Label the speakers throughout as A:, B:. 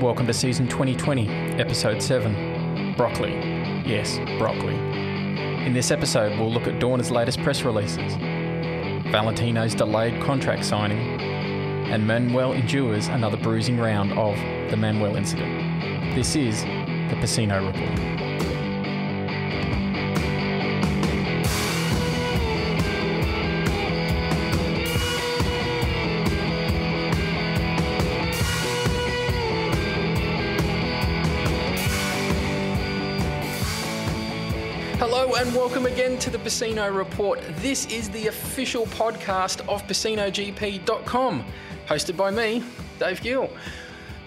A: Welcome to season 2020, episode 7, Broccoli. Yes, broccoli. In this episode, we'll look at Dorna's latest press releases, Valentino's delayed contract signing, and Manuel endures another bruising round of the Manuel Incident. This is the Pecino Report. Hello and welcome again to the Pecino Report. This is the official podcast of PecinoGP.com, hosted by me, Dave Gill.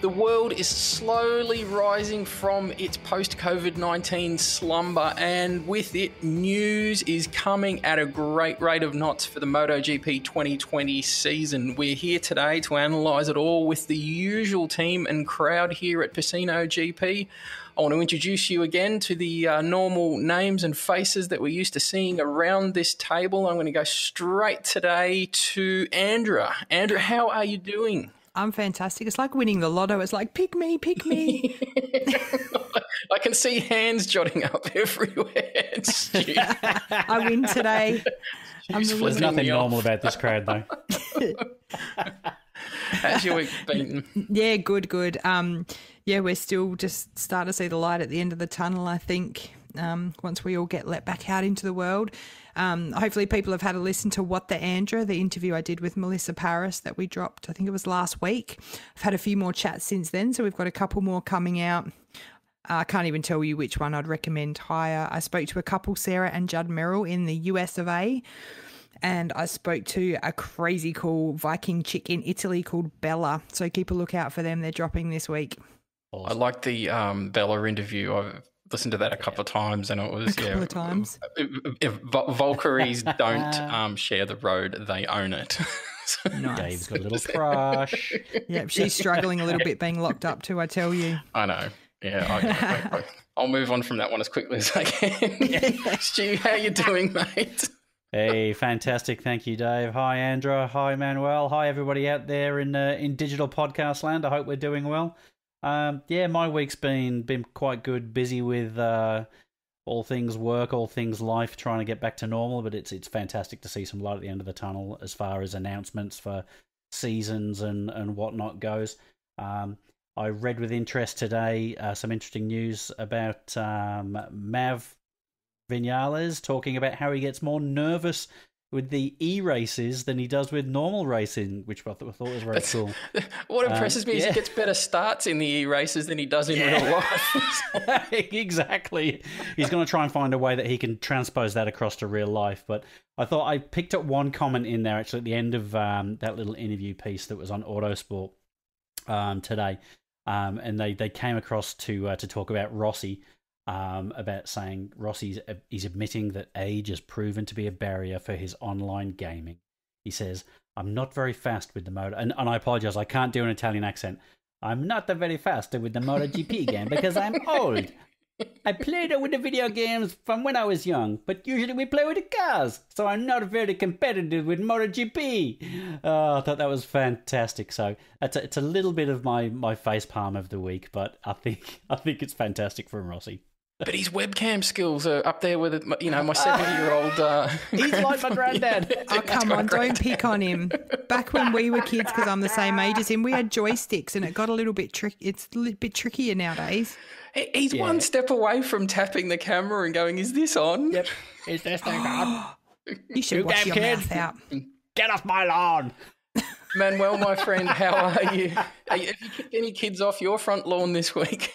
A: The world is slowly rising from its post-COVID-19 slumber, and with it, news is coming at a great rate of knots for the MotoGP 2020 season. We're here today to analyse it all with the usual team and crowd here at Pecino GP. I want to introduce you again to the normal names and faces that we're used to seeing around this table. I'm going to go straight today to Andra. Andra, how are you doing?
B: I'm fantastic. It's like winning the lotto. It's like, pick me, pick me.
A: I can see hands jotting up everywhere.
B: I win today.
C: There's nothing normal about this crowd, though.
A: How's your week been?
B: Yeah, good. Yeah, we're still just starting to see the light at the end of the tunnel, I think, once we all get let back out into the world. Hopefully people have had a listen to What the Andra, the interview I did with Melissa Paris that we dropped, I think it was last week. I've had a few more chats since then, so we've got a couple more coming out. I can't even tell you which one I'd recommend higher. I spoke to a couple, Sarah and Judd Merrill, in the US of A. And I spoke to a crazy cool Viking chick in Italy called Bella. So keep a lookout for them. They're dropping this week.
A: Awesome. I like the Bella interview. I've listened to that a couple of times, and it was
B: a couple of times.
A: If Valkyries don't share the road, they own it.
B: Nice.
C: Dave's got a little crush.
B: Yep, she's struggling a little bit being locked up too, I tell you.
A: I know. Yeah, I'll move on from that one as quickly as I can. Stu, how you doing, mate?
C: Hey, fantastic. Thank you, Dave. Hi, Andra. Hi, Manuel. Hi, everybody out there in digital podcast land. I hope we're doing well. Yeah, my week's been quite good, busy with all things work, all things life, trying to get back to normal, but it's fantastic to see some light at the end of the tunnel as far as announcements for seasons and whatnot goes. I read with interest today some interesting news about Mav Vinales talking about how he gets more nervous with the e-races than he does with normal racing, which I thought was very cool.
A: What impresses me is he gets better starts in the e-races than he does in real life.
C: Exactly. He's going to try and find a way that he can transpose that across to real life. But I thought I picked up one comment in there, actually, at the end of that little interview piece that was on Autosport today. And they came across to talk about Rossi. About saying Rossi's he's admitting that age has proven to be a barrier for his online gaming. He says, "I'm not very fast with the motor," and I apologise, I can't do an Italian accent. "I'm not very fast with the MotoGP game because I'm old. I played it with the video games from when I was young, but usually we play with the cars, so I'm not very competitive with MotoGP." I thought that was fantastic. So it's a little bit of my facepalm of the week, but I think it's fantastic from Rossi.
A: But his webcam skills are up there with, my 70-year-old...
C: He's like my granddad.
B: Oh, come on, don't pick on him. Back when we were kids, because I'm the same age as him, we had joysticks and it got a little bit tricky. It's a little bit trickier nowadays.
A: He's one step away from tapping the camera and going, "Is this on?"
C: Yep. Is this thing on?
B: You should wash your mouth out.
C: Get off my lawn.
A: Manuel, my friend, how are you? Have you kicked any kids off your front lawn this week?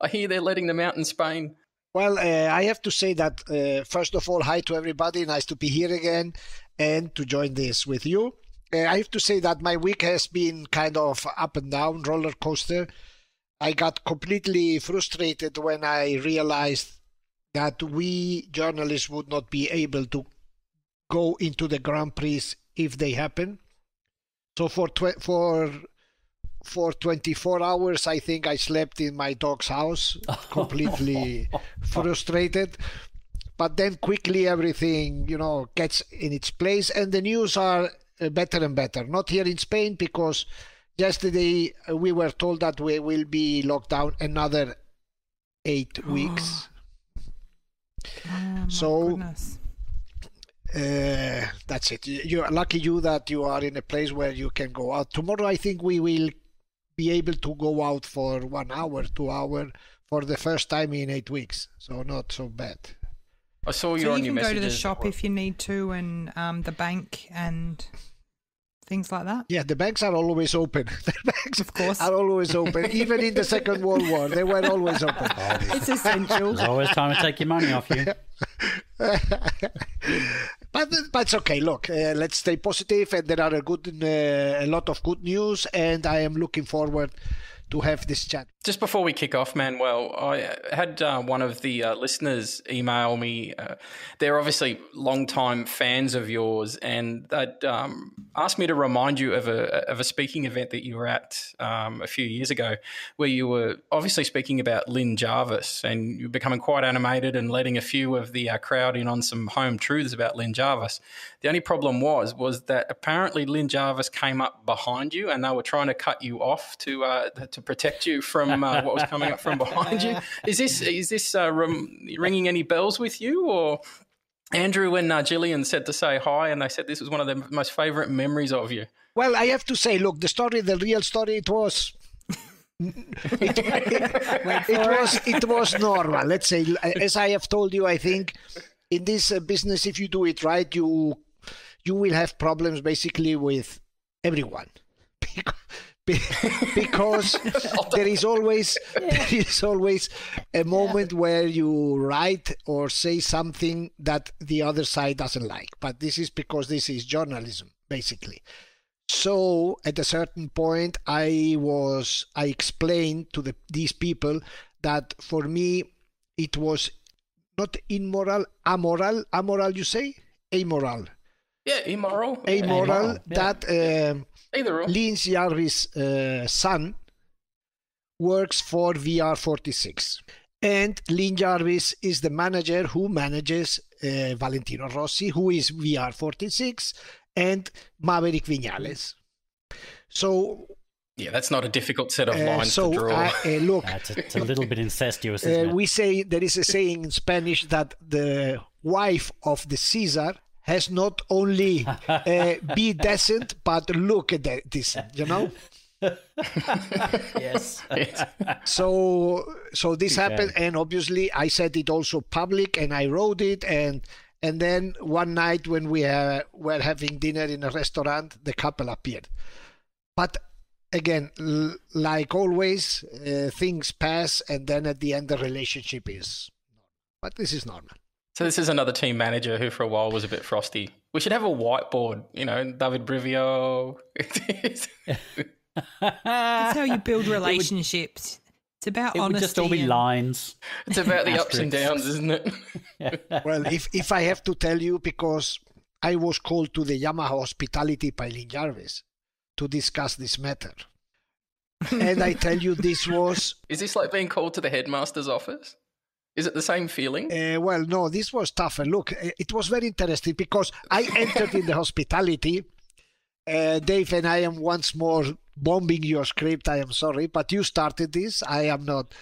A: I hear they're letting them out in Spain.
D: Well, I have to say that, first of all, hi to everybody. Nice to be here again and to join this with you. I have to say that my week has been kind of up and down, roller coaster. I got completely frustrated when I realized that we journalists would not be able to go into the Grand Prix if they happen. So for 24 hours, I think I slept in my dog's house, completely frustrated. But then quickly everything, gets in its place, and the news are better and better. Not here in Spain, because Yesterday, we were told that we will be locked down another 8 weeks.
B: Oh,
D: So,
B: goodness.
D: that's it. You're lucky that you are in a place where you can go out. Tomorrow, I think we will be able to go out for 1 hour, 2 hours for the first time in 8 weeks. So not so bad.
A: I saw you
B: So
A: on
B: you
A: your
B: can go to the
A: messages.
B: shop if you need to, and the bank and things like that.
D: Yeah, the banks are always open. The banks,
B: Of course.
D: are always open. Even in the Second World War, they were always open.
B: It's essential.
C: There's always time to take your money off you.
D: But it's okay. Look, let's stay positive, and there are a lot of good news, and I am looking forward to have this chat.
A: Just before we kick off, Manuel, I had one of the listeners email me. They're obviously long-time fans of yours, and they'd asked me to remind you of a speaking event that you were at a few years ago, where you were obviously speaking about Lin Jarvis, and you're becoming quite animated and letting a few of the crowd in on some home truths about Lin Jarvis. The only problem was that apparently Lin Jarvis came up behind you, and they were trying to cut you off to protect you from what was coming up from behind you. Is this ringing any bells with you? Or Andrew and Gillian said to say hi, and they said this was one of their most favourite memories of you.
D: Well, I have to say, look, the real story, it was normal. Let's say, as I have told you, I think in this business, if you do it right, you will have problems basically with everyone. Because there is always a moment where you write or say something that the other side doesn't like. But this is because this is journalism, basically. So at a certain point, I explained to these people that for me it was not amoral, you say? Amoral.
A: Yeah, immoral.
D: Amoral. That
A: Either or.
D: Lin Jarvis' son works for VR46. And Lin Jarvis is the manager who manages Valentino Rossi, who is VR46, and Maverick Viñales. So...
A: Yeah, that's not a difficult set of lines to draw.
D: Look,
C: It's a little bit incestuous, isn't it?
D: we say, there is a saying in Spanish that the wife of the Caesar has not only be decent, but look at that decent, you know?
C: Yes.
D: So this happened, and obviously I said it also public, and I wrote it, and then one night when we were having dinner in a restaurant, the couple appeared. But again, like always, things pass, and then at the end the relationship is normal. But this is normal.
A: So this is another team manager who for a while was a bit frosty. We should have a whiteboard, David Brivio.
B: That's how you build relationships. It's about
C: It would
B: honesty.
C: just all be lines.
A: It's about the ups and downs, isn't it?
D: Well, if I have to tell you, because I was called to the Yamaha hospitality by Lin Jarvis to discuss this matter. And I tell you, this was...
A: Is this like being called to the headmaster's office? Is it the same feeling?
D: Well, no, this was tougher. Look, it was very interesting because I entered in the hospitality. Dave, and I am once more bombing your script. I am sorry, but you started this. I am not.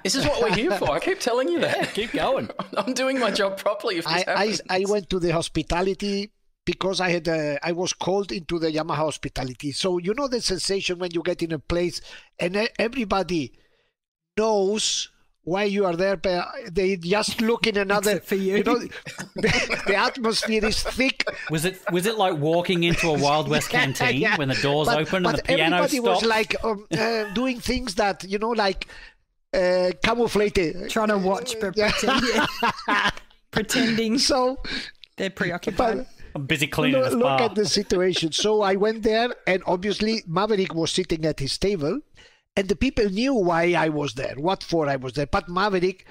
A: This is what we're here for. I keep telling you that.
C: Keep going.
A: I'm doing my job properly if this happens.
D: I went to the hospitality because I was called into the Yamaha hospitality. So you know the sensation when you get in a place and everybody knows why you are there, but they just look in another.
B: For you.
D: The atmosphere is thick.
C: Was it like walking into a Wild West canteen when the doors open and the piano
D: everybody
C: stops?
D: was like doing things that like camouflage.
B: Trying to watch, but pretending
D: So
B: they're preoccupied.
C: I'm busy cleaning the
D: look
C: spa.
D: at the situation. So I went there, and obviously Maverick was sitting at his table, and the people knew why I was there, what for I was there. But Maverick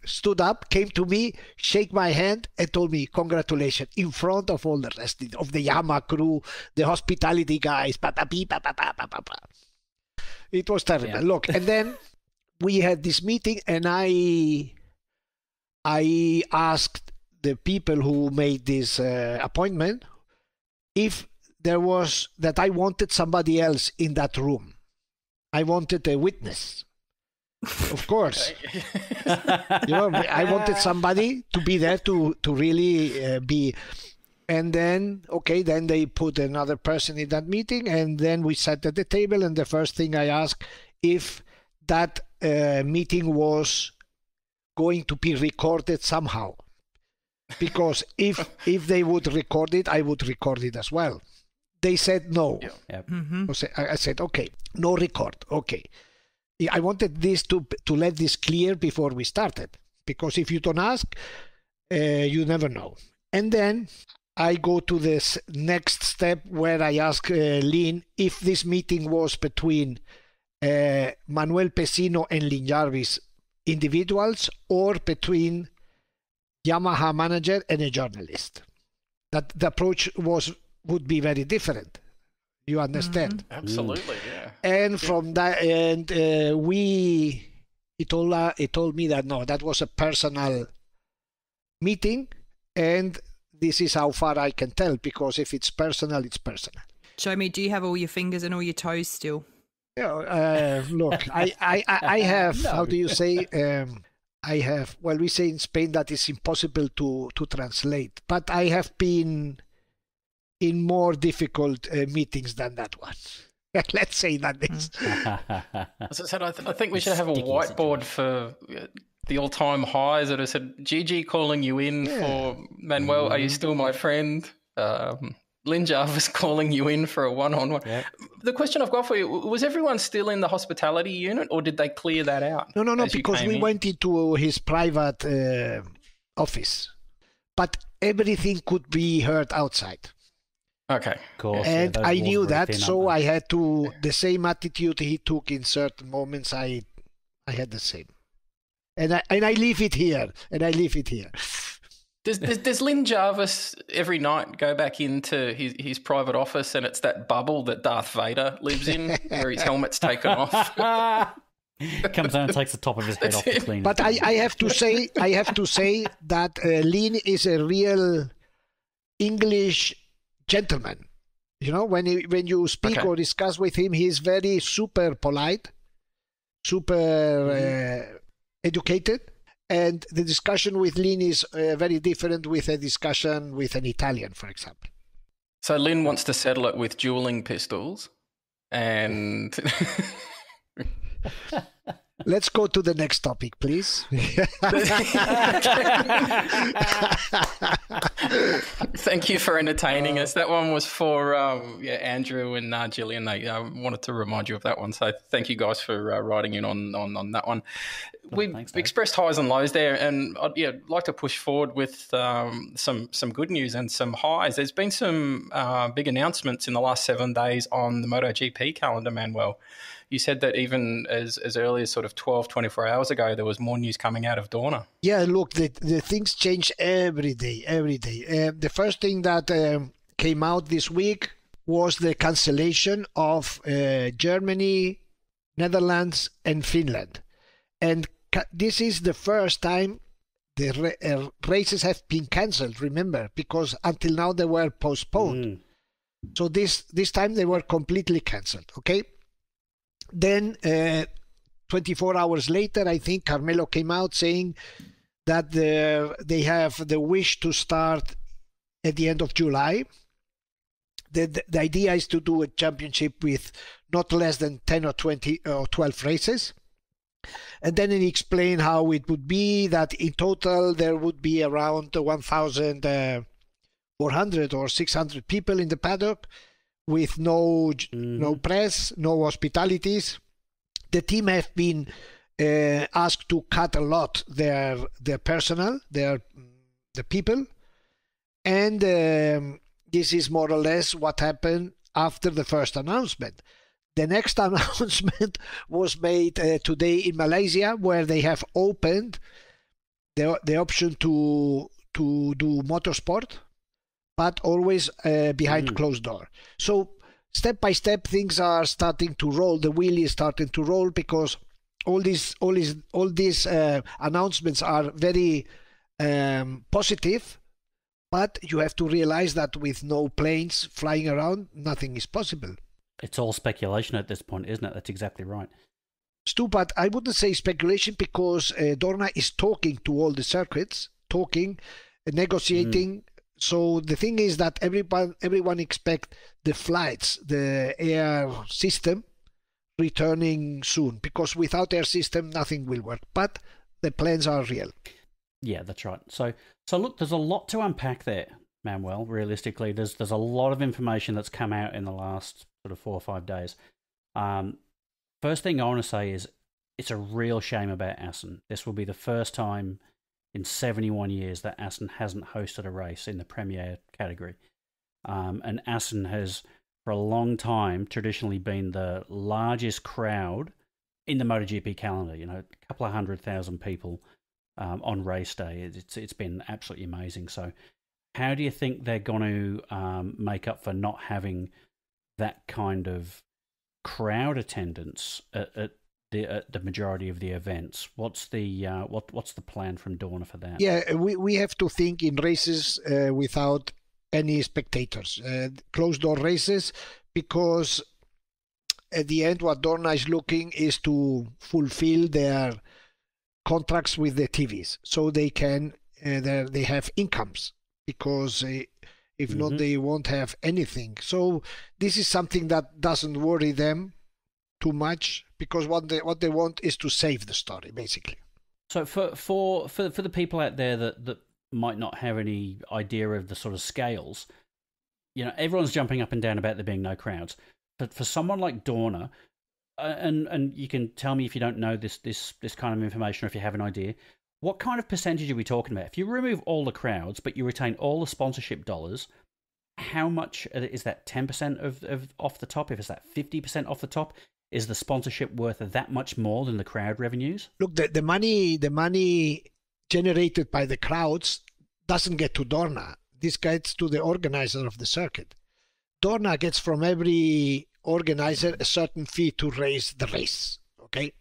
D: stood up, came to me, shake my hand, and told me, congratulations, in front of all the rest of the Yamaha crew, the hospitality guys. It was terrible.
C: Yeah.
D: Look, and then we had this meeting, and I asked the people who made this appointment if there was that I wanted somebody else in that room. I wanted a witness. Of course. I wanted somebody to be there to really be. And then, then they put another person in that meeting, and then we sat at the table, and the first thing I asked if that meeting was going to be recorded somehow. Because if they would record it, I would record it as well. They said no.
C: Yeah. Yep.
B: Mm-hmm.
D: I said, okay, no record. Okay. I wanted this to let this clear before we started. Because if you don't ask, you never know. And then I go to this next step where I ask Lin if this meeting was between Manuel Pecino and Lin Jarvis individuals or between Yamaha manager and a journalist. That the approach would be very different. You understand?
A: Mm-hmm. Absolutely, yeah.
D: And from that, and he told me that no, that was a personal meeting, and this is how far I can tell, because if it's personal, it's personal.
B: Show me, do you have all your fingers and all your toes still?
D: Look, I have, no. How do you say? I have, well, we say in Spain that it's impossible to translate, but I have been in more difficult meetings than that one. Let's say that this.
A: As I said, I think we should have a whiteboard for the all-time highs that have said, Gigi calling you in for Manuel, are you still my friend? Lin Jarvis calling you in for a one-on-one. Yep. The question I've got for you, was everyone still in the hospitality unit, or did they clear that out?
D: No, because we went into his private office. But everything could be heard outside.
A: Okay.
C: Of course,
D: and I knew that, so I had to, the same attitude he took in certain moments, I had the same. And I leave it here,
A: Does Lin Jarvis every night go back into his private office, and it's that bubble that Darth Vader lives in, where his helmet's taken off?
C: Comes down and takes the top of his head off to clean.
D: But I have to say that Lin is a real English gentleman. You know, when you speak or discuss with him, he's very super polite, super educated. And the discussion with Lin is very different with a discussion with an Italian, for example.
A: So Lin wants to settle it with dueling pistols, and
D: let's go to the next topic, please.
A: Thank you for entertaining us. That one was for Andrew and Gillian. I wanted to remind you of that one. So thank you guys for writing in on that one. We've expressed highs and lows there, and I'd like to push forward with some good news and some highs. There's been some big announcements in the last 7 days on the MotoGP calendar, Manuel. You said that even as early as sort of 12, 24 hours ago, there was more news coming out of Dorna. Yeah,
D: look, the things change every day. The first thing that came out this week was the cancellation of Germany, Netherlands, and Finland. And this is the first time the races have been cancelled, remember, because until now they were postponed. So this time they were completely cancelled, okay? Then 24 hours later, I think Carmelo came out saying that they have the wish to start at the end of July. The idea is to do a championship with not less than 10 or 20 or 12 races. And then he explained how it would be that in total there would be around 1,400 or 600 people in the paddock, with no press, no hospitalities. The team have been asked to cut a lot their personnel, the people, and this is more or less what happened after the first announcement. The next announcement was made today in Malaysia, where they have opened the option to do motorsport, but always behind closed door. So step by step, things are starting to roll. The wheel is starting to roll, because all these announcements are very positive, But you have to realize that with no planes flying around, nothing is possible.
C: It's all speculation at this point, isn't it? That's exactly right.
D: Stu, but I wouldn't say speculation because Dorna is talking to all the circuits, negotiating. So the thing is that everyone expect the flights, the air system, returning soon, because without air system, nothing will work. But the plans are real.
C: Yeah, that's right. So look, there's a lot to unpack there, Manuel. Realistically, there's a lot of information that's come out in the last sort of 4 or 5 days. First thing I want to say is it's a real shame about Assen. This will be the first time in 71 years that Assen hasn't hosted a race in the Premier category. And Assen has, for a long time, traditionally been the largest crowd in the MotoGP calendar. You know, a couple of 100,000 people on race day. It's been absolutely amazing. So how do you think they're going to make up for not having that kind of crowd attendance at the majority of the events? What's the plan from Dorna for that?
D: Yeah, we have to think in races without any spectators, closed door races, because at the end what Dorna is looking is to fulfill their contracts with the TVs, so they can they have incomes, because if not, they won't have anything. So this is something that doesn't worry them too much, because what they want is to save the story, basically.
C: So for the people out there that might not have any idea of the sort of scales, you know, everyone's jumping up and down about there being no crowds. But for someone like Dorna, and you can tell me if you don't know this kind of information, or if you have an idea, what kind of percentage are we talking about? If you remove all the crowds, but you retain all the sponsorship dollars, how much is that? 10% of off the top? If it's that 50% off the top, is the sponsorship worth that much more than the crowd revenues?
D: Look, the money generated by the crowds doesn't get to Dorna. This gets to the organizer of the circuit. Dorna gets from every organizer a certain fee to raise the race. Okay.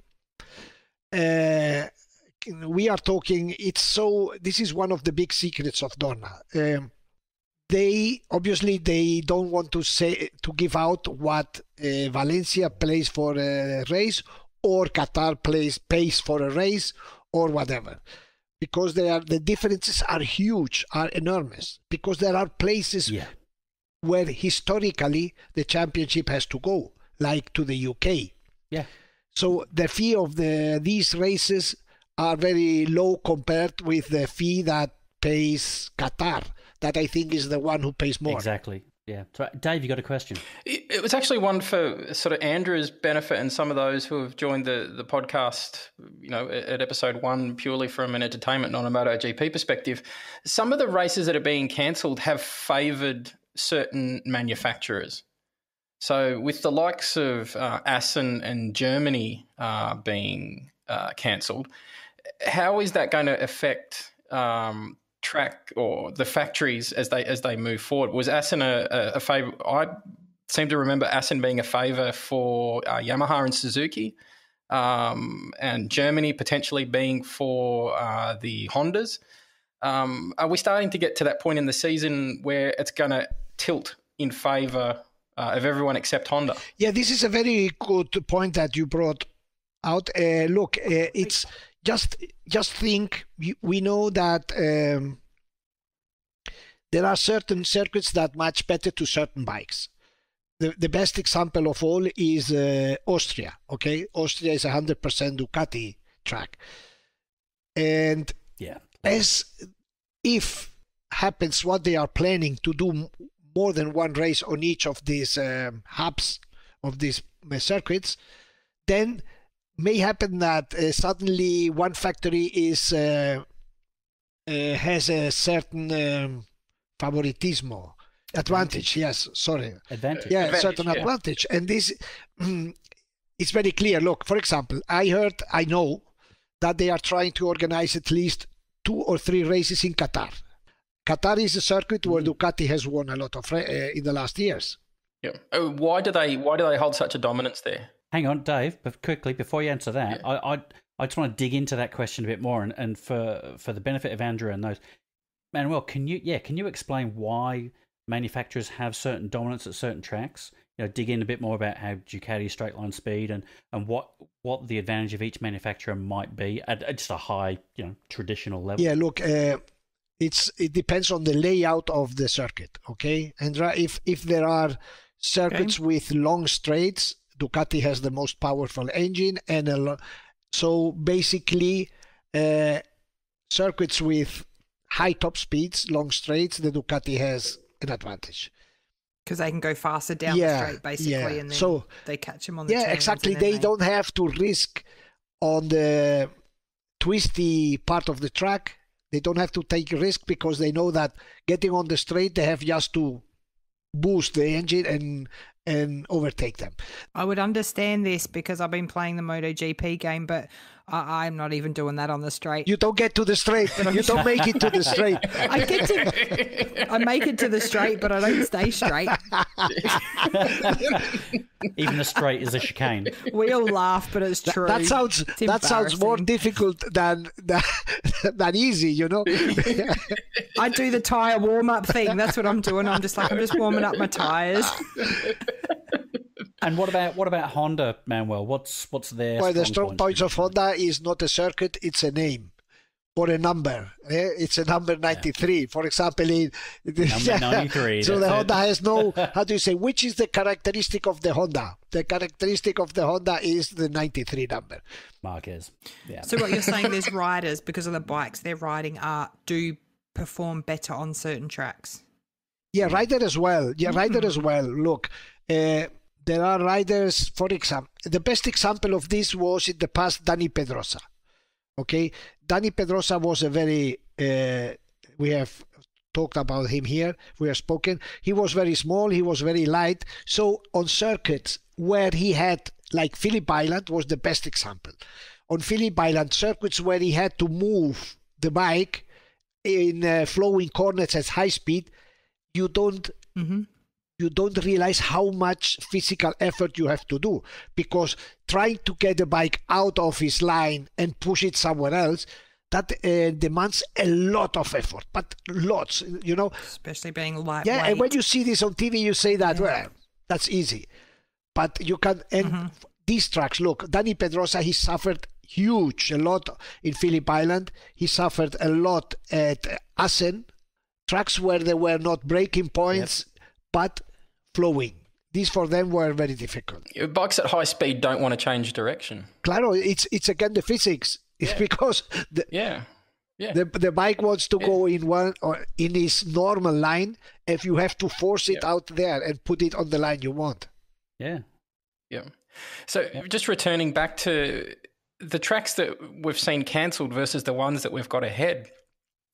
D: We are talking, this is one of the big secrets of Dorna. They don't want to give out what Valencia plays for a race, or Qatar pays for a race, or whatever, because the differences are huge, are enormous, because there are places where historically the championship has to go, like to the UK.
C: Yeah.
D: So the fee of these races are very low compared with the fee that pays Qatar, that I think is the one who pays more.
C: Exactly. Yeah. So, Dave, you got a question?
A: It was actually one for sort of Andra's benefit and some of those who have joined the podcast, you know, at episode 1, purely from an entertainment, not a MotoGP perspective. Some of the races that are being cancelled have favoured certain manufacturers. So with the likes of Assen and Germany being cancelled, how is that going to affect track or the factories as they move forward? Was Assen a favour? I seem to remember Assen being a favour for Yamaha and Suzuki, and Germany potentially being for the Hondas. Are we starting to get to that point in the season where it's going to tilt in favour of everyone except Honda? Yeah,
D: this is a very good point that you brought out. Look, it's just think. We know that there are certain circuits that match better to certain bikes. The best example of all is Austria. Okay, Austria is 100% Ducati track, and as if happens what they are planning to do more than one race on each of these hubs of these circuits, then may happen that suddenly one factory has a certain favoritismo advantage. Advantage. Certain advantage, and this it's very clear. Look, for example, I know that they are trying to organize at least 2 or 3 races in Qatar. Qatar is a circuit where Ducati has won a lot of in the last years.
A: Yeah. Why do they hold such a dominance there?
C: Hang on, Dave. But quickly, before you answer that, I just want to dig into that question a bit more, and for the benefit of Andra and those, Manuel, can you explain why manufacturers have certain dominance at certain tracks? Dig in a bit more about how Ducati straight line speed and what the advantage of each manufacturer might be at just a high, traditional level.
D: Yeah, look, it depends on the layout of the circuit. Okay, Andra, if there are circuits with long straights, Ducati has the most powerful engine, and so basically circuits with high top speeds, long straights, the Ducati has an advantage.
B: Because they can go faster down the straight, basically, and then so, they catch them on the turns. Yeah,
D: exactly. They don't have to risk on the twisty part of the track. They don't have to take risk because they know that getting on the straight, they have just to boost the engine and overtake them.
B: I would understand this because I've been playing the MotoGP game, but I'm not even doing that on the straight.
D: You don't get to the straight. You don't make it to the straight.
B: I make it to the straight, but I don't stay straight.
C: Even the straight is a chicane.
B: We all laugh, but it's true.
D: That sounds more difficult than easy,
B: I do the tyre warm-up thing. That's what I'm doing. I'm just warming up my tyres.
C: And what about Honda, Manuel? What's their
D: the strong points of Honda is not a circuit, it's a name or a number. It's a number 93, for example.
C: Number 93.
D: So the Honda has no, how do you say, which is the characteristic of the Honda? The characteristic of the Honda is the 93 number.
C: Marquez. Yeah.
B: So what you're saying, there's riders, because of the bikes they're riding, do perform better on certain tracks?
D: Yeah, rider as well. Look, there are riders, for example, the best example of this was in the past Dani Pedrosa. Okay, Dani Pedrosa was a very, we have talked about him here, we have spoken. He was very small, he was very light. So on circuits where he had, like Phillip Island was the best example. On Phillip Island, circuits where he had to move the bike in flowing corners at high speed, you don't realize how much physical effort you have to do, because trying to get the bike out of his line and push it somewhere else, that demands a lot of effort, but lots,
B: Especially being lightweight.
D: Yeah, and when you see this on TV, you say that, well, that's easy. But you can, and these tracks, look, Dani Pedrosa, he suffered a lot in Phillip Island. He suffered a lot at Assen, tracks where there were not breaking points, but flowing. These for them were very difficult.
A: Bikes at high speed don't want to change direction.
D: Claro, it's again the physics. It's because the bike wants to go in one or in its normal line, if you have to force it out there and put it on the line you want.
A: Yeah. So just returning back to the tracks that we've seen cancelled versus the ones that we've got ahead.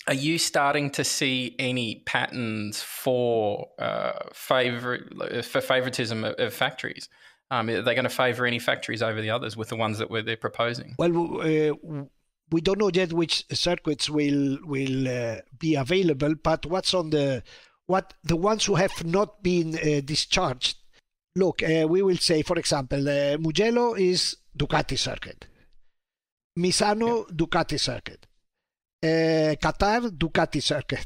A: Are you starting to see any patterns for favoritism of factories? Are they going to favour any factories over the others with the ones that they're proposing?
D: Well, we don't know yet which circuits will be available, but the ones who have not been discharged. Look, we will say, for example, Mugello is Ducati circuit, Misano Ducati circuit. Qatar, Ducati circuit.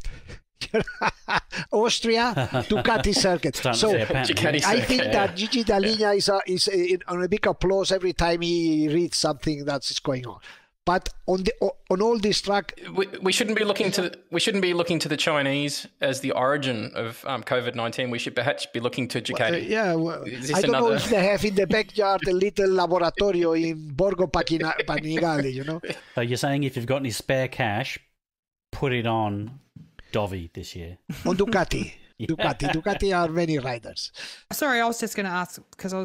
D: Austria, Ducati circuit. So I think that Gigi Dall'Igna is on a big applause every time he reads something that's going on. But on all this track,
A: we shouldn't be looking to the Chinese as the origin of COVID-19. We should perhaps be looking to Ducati.
D: I don't know if they have in the backyard a little laboratorio in Borgo Panigale.
C: So you're saying if you've got any spare cash, put it on Dovi this year
D: on Ducati. Ducati are many riders.
B: Sorry, I was just going to ask because I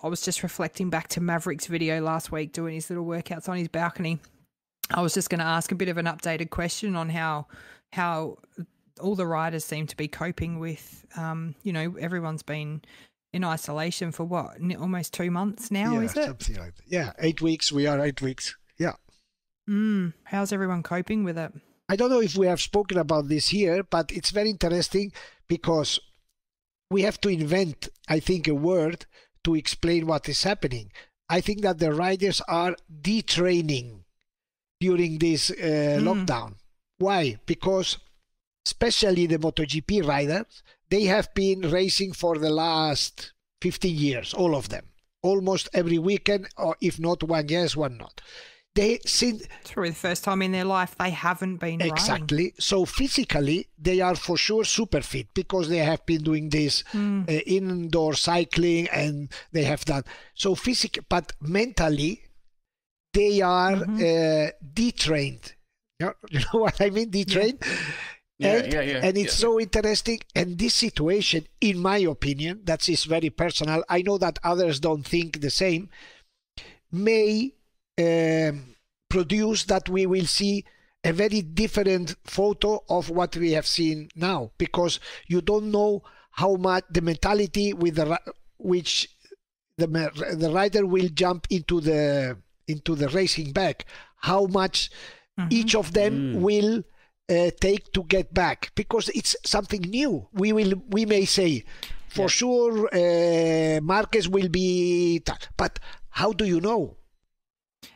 B: was just reflecting back to Maverick's video last week doing his little workouts on his balcony. I was just going to ask a bit of an updated question on how all the riders seem to be coping with. Everyone's been in isolation for what, almost 2 months now, is it?
D: Something like that. Yeah, 8 weeks. We are 8 weeks. Yeah.
B: How's everyone coping with it?
D: I don't know if we have spoken about this here, but it's very interesting because we have to invent, I think, a word to explain what is happening. I think that the riders are detraining during this lockdown. Why? Because especially the MotoGP riders, they have been racing for the last 15 years, all of them, almost every weekend, or if not one yes, one not.
B: It's probably the first time in their life they haven't been
D: exactly
B: riding.
D: So physically they are for sure super fit because they have been doing this indoor cycling, and they have done so but mentally they are detrained. You know what I mean? Detrained. And it's so interesting. And this situation, in my opinion, that is very personal, I know that others don't think the same, may produce that we will see a very different photo of what we have seen now, because you don't know how much the mentality with which the rider will jump into the racing back, how much each of them will take to get back, because it's something new. We may say for sure Marquez will be, but how do you know?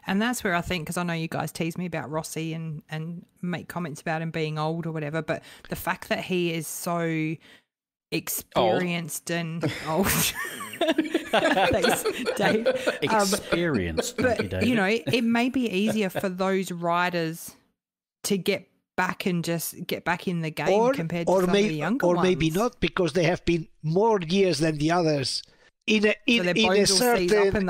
B: And that's where I think, because I know you guys tease me about Rossi and make comments about him being old or whatever, but the fact that he is so experienced and old. Thanks, Dave.
C: Experienced.
B: But, you know, it may be easier for those riders to get back and just get back in the game compared to some of the younger ones.
D: Or maybe not, because they have been more years than the others. In a certain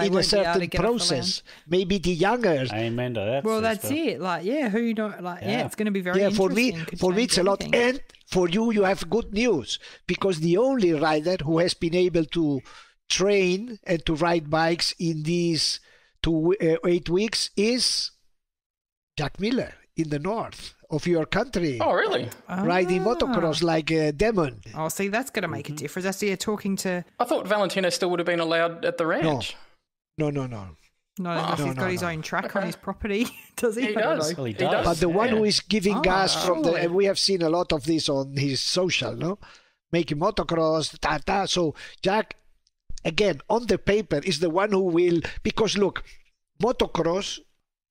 D: process, maybe the younger.
C: Amen to that.
B: Well, that's it. Like, who don't like? Yeah, it's going to be very interesting.
D: For me, it's a lot. And for you have good news, because the only rider who has been able to train and to ride bikes in these 8 weeks is Jack Miller in the north of your country.
A: Oh, really?
D: Riding motocross like a demon.
B: Oh, see, that's going to make a difference. I see you're talking to...
A: I thought Valentino still would have been allowed at the ranch.
D: No.
B: Not if he's got his own track on his property, does he?
A: He does.
C: Well, he does.
D: But the one who is giving gas from and we have seen a lot of this on his social, no? Making motocross, So Jack, again, on the paper, is the one who will... Because look, motocross...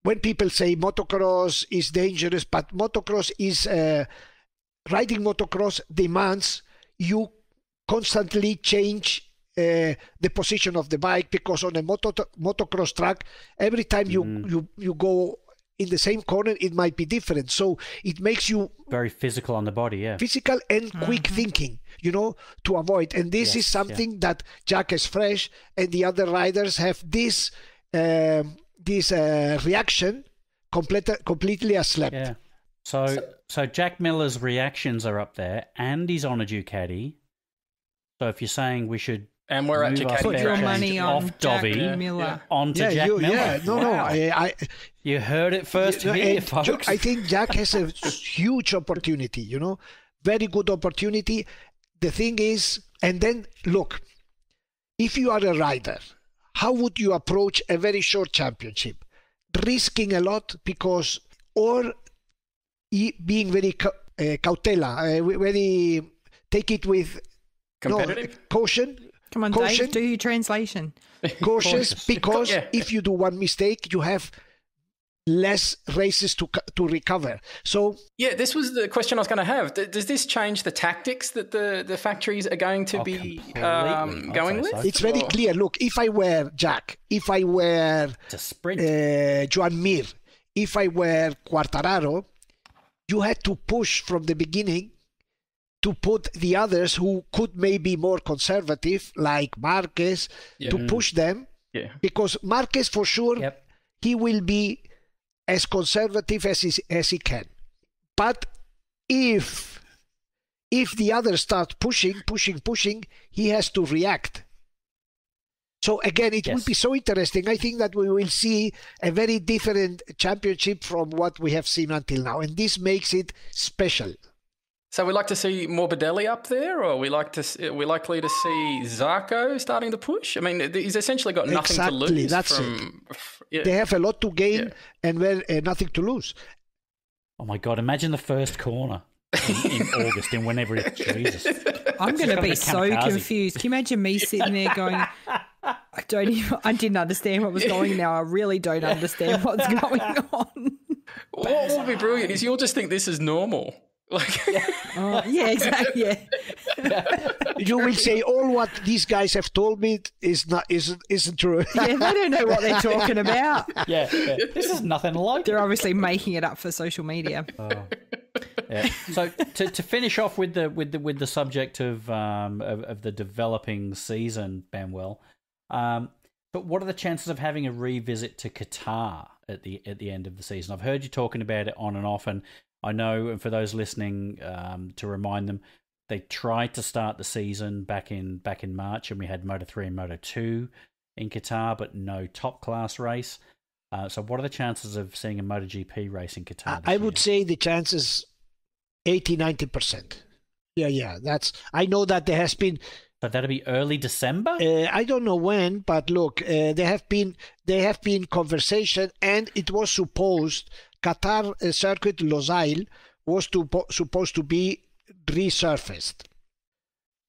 D: When people say motocross is dangerous, but motocross is riding motocross demands you constantly change the position of the bike, because on a motocross track, every time you go in the same corner, it might be different. So it makes you
C: very physical on the body,
D: physical and quick thinking, to avoid. And this is something that Jack is fresh, and the other riders have this. Reaction completely asleep.
C: Yeah. So Jack Miller's reactions are up there, and he's on a Ducati. So if you're saying we should
A: and we're at Ducati,
B: put your money on
C: off Dobby
B: Miller
C: onto Jack Miller.
D: Yeah, no.
C: You heard it first here, folks.
D: I think Jack has a huge opportunity. Very good opportunity. The thing is, and then look, if you are a rider, how would you approach a very short championship? Risking a lot, because, or being very cautela, very take it with caution.
B: Come on, Dave, do your translation.
D: Cautious, because if you do one mistake, you have less races to recover. So
A: this was the question I was going to have. Does this change the tactics that the factories are going to be going with?
D: So. It's very clear. Look, if I were Jack, if I were Joan Mir, if I were Quartararo, you had to push from the beginning to put the others who could maybe more conservative, like Marquez, to push them. Yeah. Because Marquez, for sure, he will be as conservative as he can. But if the others start pushing, he has to react. So again, it will be so interesting. I think that we will see a very different championship from what we have seen until now, and this makes it special.
A: So we like to see Morbidelli up there, or we're likely to see Zarco starting to push? I mean, he's essentially got nothing to lose.
D: That's it. They have a lot to gain and nothing to lose.
C: Oh my God, imagine the first corner in August and whenever it's Jesus.
B: I'm going to be so confused. Can you imagine me sitting there going, I didn't understand what was going on. Now I really don't understand what's going on.
A: What would be brilliant is you'll just think this is normal.
B: Yeah, exactly. Yeah.
D: You will say all what these guys have told me isn't true.
B: Yeah, they don't know what they're talking about.
C: Yeah. This is nothing like.
B: They're obviously making it up for social media.
C: Oh. Yeah. So to finish off with the subject of the developing season, Manuel, but what are the chances of having a revisit to Qatar at the end of the season? I've heard you talking about it on and off, and I know, and for those listening, to remind them, they tried to start the season back in March, and we had Moto3 and Moto2 in Qatar, but no top class race. So what are the chances of seeing a MotoGP race in Qatar?
D: I would say the chances 80-90%. Yeah. I know that there has been.
C: So that'll be early December.
D: I don't know when, but look, there have been conversation, and it was supposed Qatar circuit Losail was supposed to be resurfaced.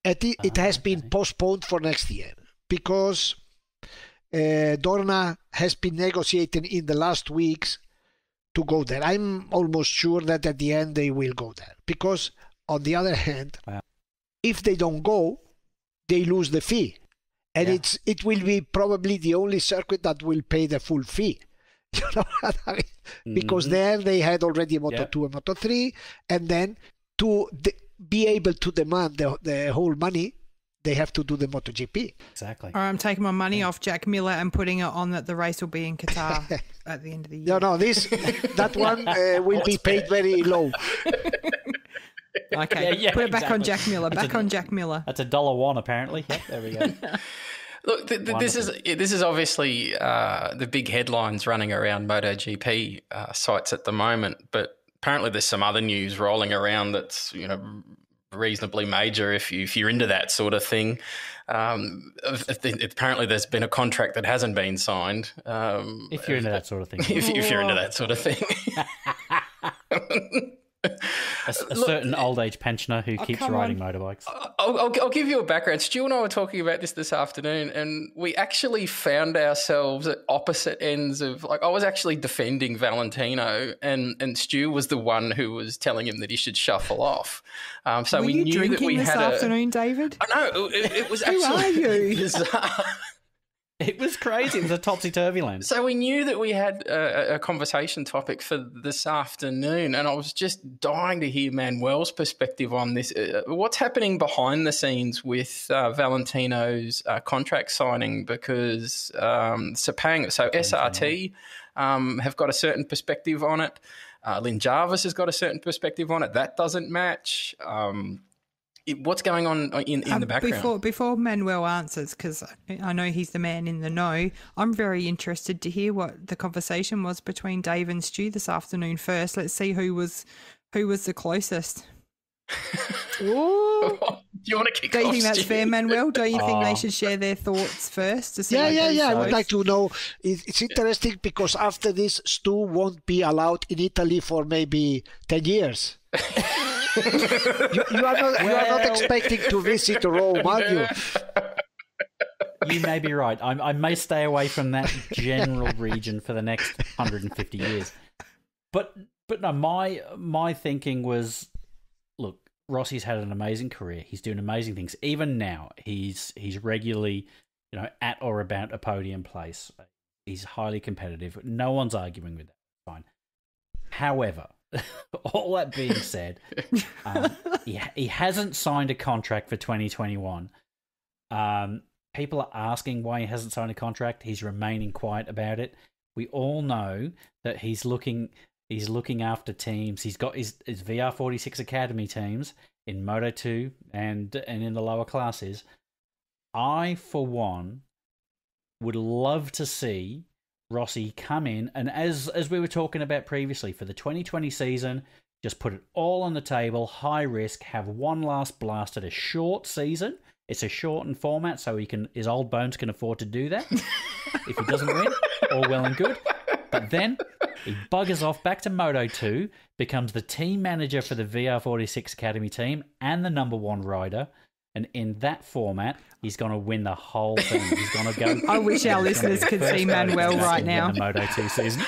D: It has been postponed for next year because Dorna has been negotiating in the last weeks to go there. I'm almost sure that at the end they will go there because, on the other hand, if they don't go, they lose the fee, and it will be probably the only circuit that will pay the full fee. You know what I mean? Because there they had already Moto2 and Moto3, and then to be able to demand the whole money, they have to do the MotoGP.
C: Exactly.
B: Or I'm taking my money off Jack Miller and putting it on that the race will be in Qatar at the end of the year.
D: No, that one will be paid very low.
B: Okay, put it back on Jack Miller. On Jack Miller.
C: That's $1 apparently. Yep, there we go.
A: Look, this is obviously the big headlines running around MotoGP sites at the moment, but apparently there's some other news rolling around that's reasonably major if you're into that sort of thing. Apparently there's been a contract that hasn't been signed.
C: If you're into that sort of thing.
A: If you're into that sort of thing.
C: A certain old age pensioner who keeps riding motorbikes.
A: I'll give you a background. Stu and I were talking about this afternoon, and we actually found ourselves at opposite ends of, like, I was actually defending Valentino, and Stu was the one who was telling him that he should shuffle off. So
B: were
A: we
B: you
A: knew
B: drinking
A: that we
B: this
A: had
B: afternoon, David?
A: I know it was
B: Who are
A: actually
B: you?
A: bizarre.
C: It was crazy. It was a topsy-turvy land.
A: So we knew that we had a conversation topic for this afternoon, and I was just dying to hear Manuel's perspective on this. What's happening behind the scenes with Valentino's contract signing? Because Sepang, so SRT, have got a certain perspective on it. Lin Jarvis has got a certain perspective on it. That doesn't match. What's going on in the background?
B: Before Manuel answers, because I know he's the man in the know, I'm very interested to hear what the conversation was between Dave and Stu this afternoon first. Let's see who was the closest. Ooh.
A: Do you want to kick off?
B: Do you think that's
A: Stu?
B: fair, Manuel? Don't you think they should share their thoughts first? To see
D: Yeah. I would like to know. It's interesting because after this, Stu won't be allowed in Italy for maybe 10 years. You are not expecting to visit Rome, are you?
C: You may be right. I may stay away from that general region for the next 150 years. But no, my thinking was, look, Rossi's had an amazing career. He's doing amazing things. Even now, he's regularly, at or about a podium place. He's highly competitive. No one's arguing with that. Fine. However, all that being said, he hasn't signed a contract for 2021. People are asking why he hasn't signed a contract. He's remaining quiet about it. We all know that he's looking after teams. He's got his VR46 Academy teams in Moto2 and in the lower classes. I, for one, would love to see Rossi come in, and as we were talking about previously, for the 2020 season, just put it all on the table, high risk, have one last blast at a short season. It's a shortened format, so his old bones can afford to do that. If he doesn't win, all well and good. But then he buggers off back to Moto2, becomes the team manager for the VR46 Academy team and the number one rider, And in that format, he's going to win the whole thing. He's going to go.
B: I wish our listeners could see Manuel right now.
C: The Moto 2 season.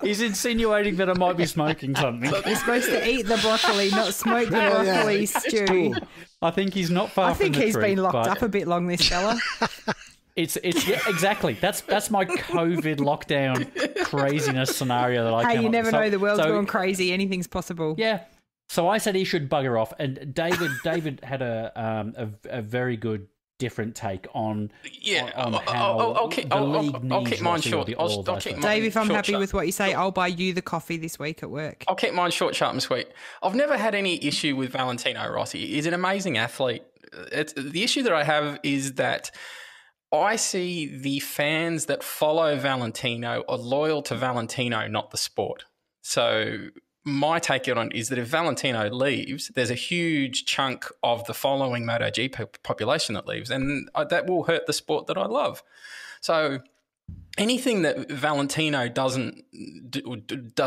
C: He's insinuating that I might be smoking something.
B: You're supposed to eat the broccoli, not smoke the broccoli stew.
C: I think he's not far from the truth.
B: I think he's been locked up a bit long, this fella.
C: It's exactly. That's my COVID lockdown craziness scenario that I came up with.
B: Hey, you never know. The world's gone crazy. Anything's possible.
C: Yeah. So I said he should bugger off, and David had a very good different take on how the league needs
A: I'll keep mine short.
B: Dave, if I'm happy with what you say, I'll buy you the coffee this week at work.
A: I'll keep mine short, sharp and sweet. I've never had any issue with Valentino Rossi. He's an amazing athlete. The issue that I have is that I see the fans that follow Valentino are loyal to Valentino, not the sport. So my take on it is that if Valentino leaves, there's a huge chunk of the following MotoGP population that leaves, and that will hurt the sport that I love. So anything that Valentino does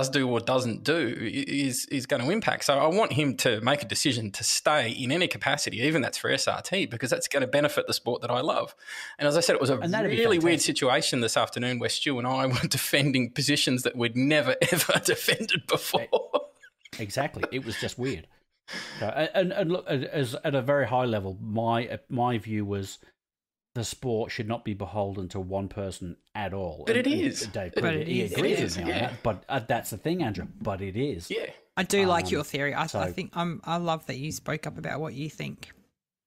A: do or doesn't do is going to impact. So I want him to make a decision to stay in any capacity, even that's for SRT, because that's going to benefit the sport that I love. And as I said, it was a really weird situation this afternoon where Stu and I were defending positions that we'd never, ever defended before.
C: Exactly. It was just weird. And look, as at a very high level, my view was the sport should not be beholden to one person at all.
A: But it is.
C: Dave, he agrees with me on that. But that's the thing, Andra. But it is.
A: Yeah.
B: I do like your theory. I think I love that you spoke up about what you think.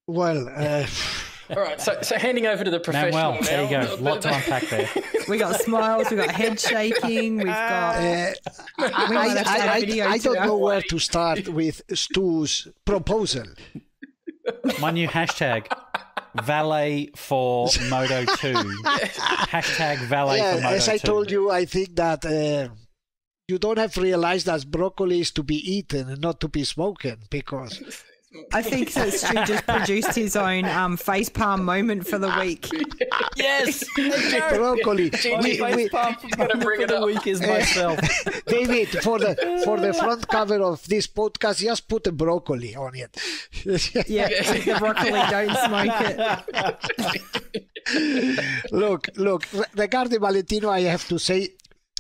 D: Well,
A: all right. So handing over to the professional.
C: Manuel, there you go. A lot to unpack there.
B: We got smiles. We got head shaking. We've got.
D: I don't know where to start with Stu's proposal.
C: My new hashtag. Valet for Moto 2. Hashtag valet for Moto 2.
D: As I told you, I think that you don't have realized that broccoli is to be eaten and not to be spoken, because
B: I think that Stu just produced his own facepalm moment for the week.
C: Yes!
D: Broccoli.
C: Facepalm for the week is myself.
D: David, for the front cover of this podcast, just put a broccoli on it.
B: Yeah, the broccoli, don't smoke it.
D: Look, regarding Valentino, I have to say,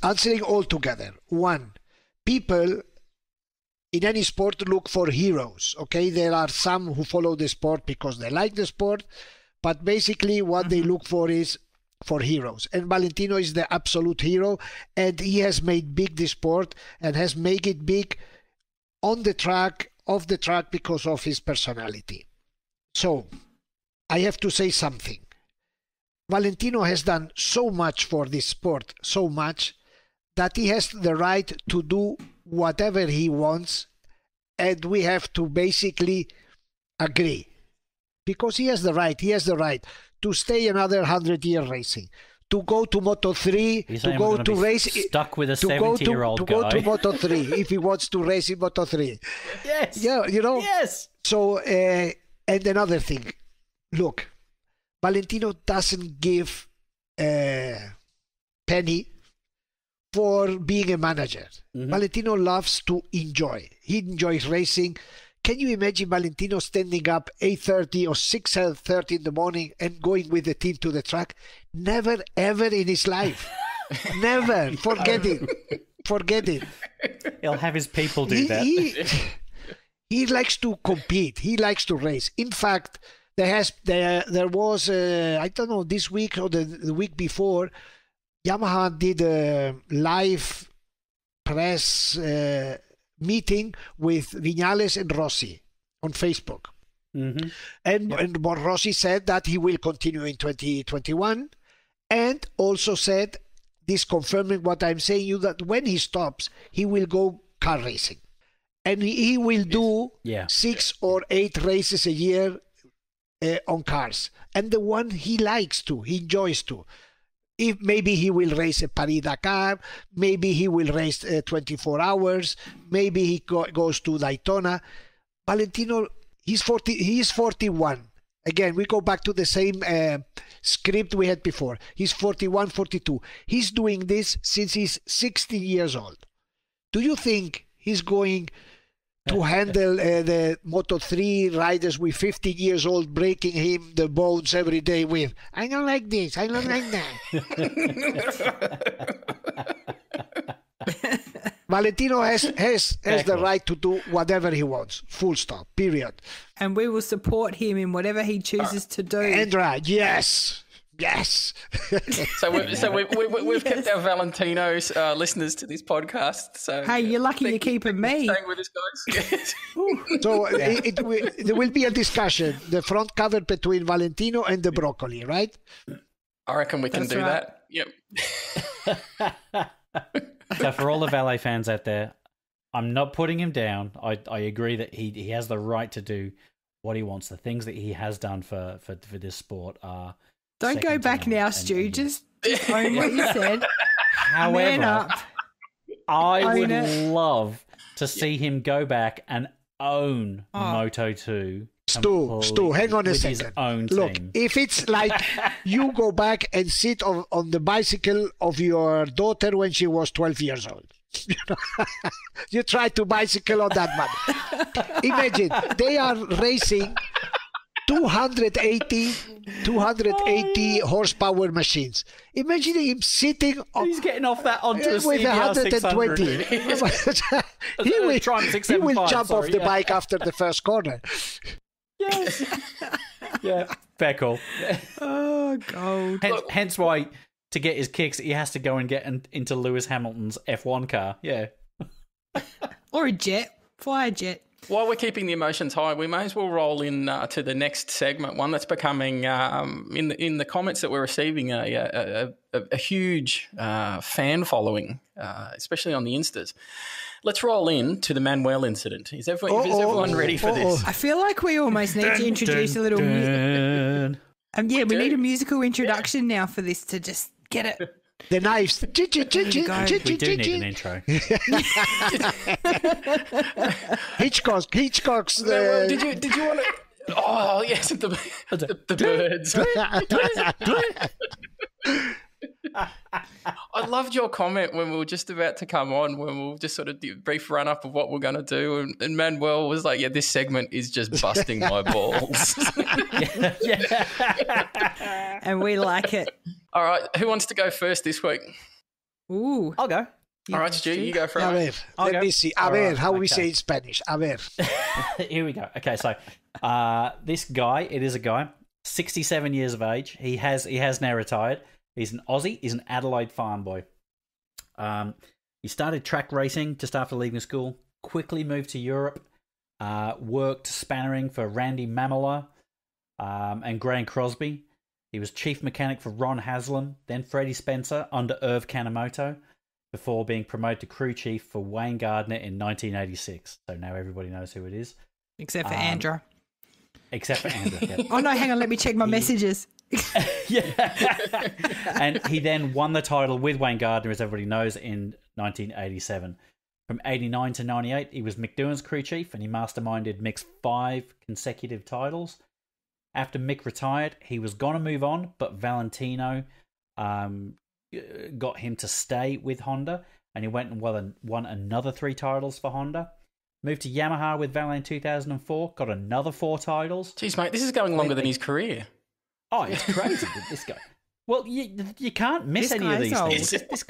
D: answering all together. One, people in any sport look for heroes, okay? There are some who follow the sport because they like the sport, but basically what they look for is for heroes. And Valentino is the absolute hero, and he has made big the sport and has made it big on the track, off the track, because of his personality. So, I have to say something. Valentino has done so much for this sport, so much, that he has the right to do whatever he wants, and we have to basically agree, because he has the right to stay another 100 years racing, to go to Moto3, to go to race,
C: stuck with a 70-year-old guy,
D: to go to Moto3 if he wants to race in Moto3.
C: Yes.
D: Yeah, you know.
C: Yes.
D: So, and another thing, look, Valentino doesn't give a penny for being a manager. Mm-hmm. Valentino loves to enjoy. He enjoys racing. Can you imagine Valentino standing up 8:30 or 6:30 in the morning and going with the team to the track? Never, ever in his life. Never. Forget it.
C: He'll have his people do that.
D: He likes to compete. He likes to race. In fact, there was, I don't know, this week or the week before, Yamaha did a live press meeting with Viñales and Rossi on Facebook. Mm-hmm. And Rossi said that he will continue in 2021, and also said, this confirming what I'm saying you, that when he stops, he will go car racing. And he will do 6 or 8 races a year on cars. And the one he likes to, he enjoys to. If maybe he will race a Paris-Dakar, maybe he will race 24 hours, maybe he goes to Daytona. Valentino, he is 41. Again, we go back to the same script we had before. He's 41, 42. He's doing this since he's 16 years old. Do you think he's going to handle the Moto3 riders with 50 years old breaking him the bones every day with, I don't like this, I don't like that. Valentino has the right to do whatever he wants. Full stop. Period.
B: And we will support him in whatever he chooses to do.
D: Andra, yes. Yes.
A: So we've kept our Valentino's listeners to this podcast. So
B: hey, you're lucky you're keeping me.
A: Staying with us, guys.
D: So there will be a discussion. The front cover between Valentino and the broccoli, right?
A: I reckon we can
B: That's
A: do
B: right.
A: that. Yep.
C: So for all the valet fans out there, I'm not putting him down. I agree that he has the right to do what he wants. The things that he has done for this sport are.
B: Don't go back now, Stu. Just own what you said. Man
C: However,
B: up.
C: I would
B: it.
C: love to see him go back and own Moto 2.
D: Stu, hang on a
C: with
D: second.
C: His own
D: Look,
C: team.
D: if it's like you go back and sit on the bicycle of your daughter when she was 12 years old. You try to bicycle on that man. Imagine, they are racing 280 horsepower machines. Imagine him sitting on.
C: He's getting off that onto a
D: with
C: CBR
D: 120.
C: 600.
D: he will jump off the bike after the first corner.
C: Yes. Yeah, fair call.
B: Oh, gold.
C: Hence why, to get his kicks, he has to go and get into Lewis Hamilton's F1 car. Yeah.
B: Or a jet. Fly a jet.
A: While we're keeping the emotions high, we may as well roll in to the next segment, one that's becoming, in the comments that we're receiving, a huge fan following, especially on the Instas. Let's roll in to the Manuel incident. Is everyone ready for this?
B: I feel like we almost need to introduce a little music. Yeah, we need a musical introduction now for this to just get it.
D: The knives.
C: We do need an intro.
D: Hitchcock's.
A: Did you want to? Oh yes, the birds. I loved your comment when we were just about to come on, when we were just sort of do a brief run up of what we're going to do, and Manuel was like, "Yeah, this segment is just busting my balls."
B: And we like it.
A: All right, who wants to go first this week?
B: Ooh,
C: I'll go.
A: All right, Stu, you go
D: A
A: first.
D: ver, let me see. A ver, how we
C: okay.
D: say in Spanish. A ver.
C: Here we go. Okay, so this guy, it is a guy, 67 years of age. He has now retired. He's an Aussie. He's an Adelaide farm boy. He started track racing just after leaving school. Quickly moved to Europe. Worked spannering for Randy Mamola and Graham Crosby. He was chief mechanic for Ron Haslam, then Freddie Spencer under Irv Kanemoto, before being promoted to crew chief for Wayne Gardner in 1986. So now everybody knows who it is.
B: except for Andra.
C: Except for Andra. Yeah.
B: Oh no, hang on, let me check my messages.
C: Yeah. And he then won the title with Wayne Gardner, as everybody knows, in 1987. From 89 to 98, he was Mick Doohan's crew chief, and he masterminded Mick's 5 consecutive titles. After Mick retired, he was going to move on, but Valentino got him to stay with Honda, and he went and won another 3 titles for Honda. Moved to Yamaha with Val in 2004, got another 4 titles.
A: Jeez, mate, this is going longer than his career.
C: Oh, it's crazy, this guy. Well, you can't miss any of these things. This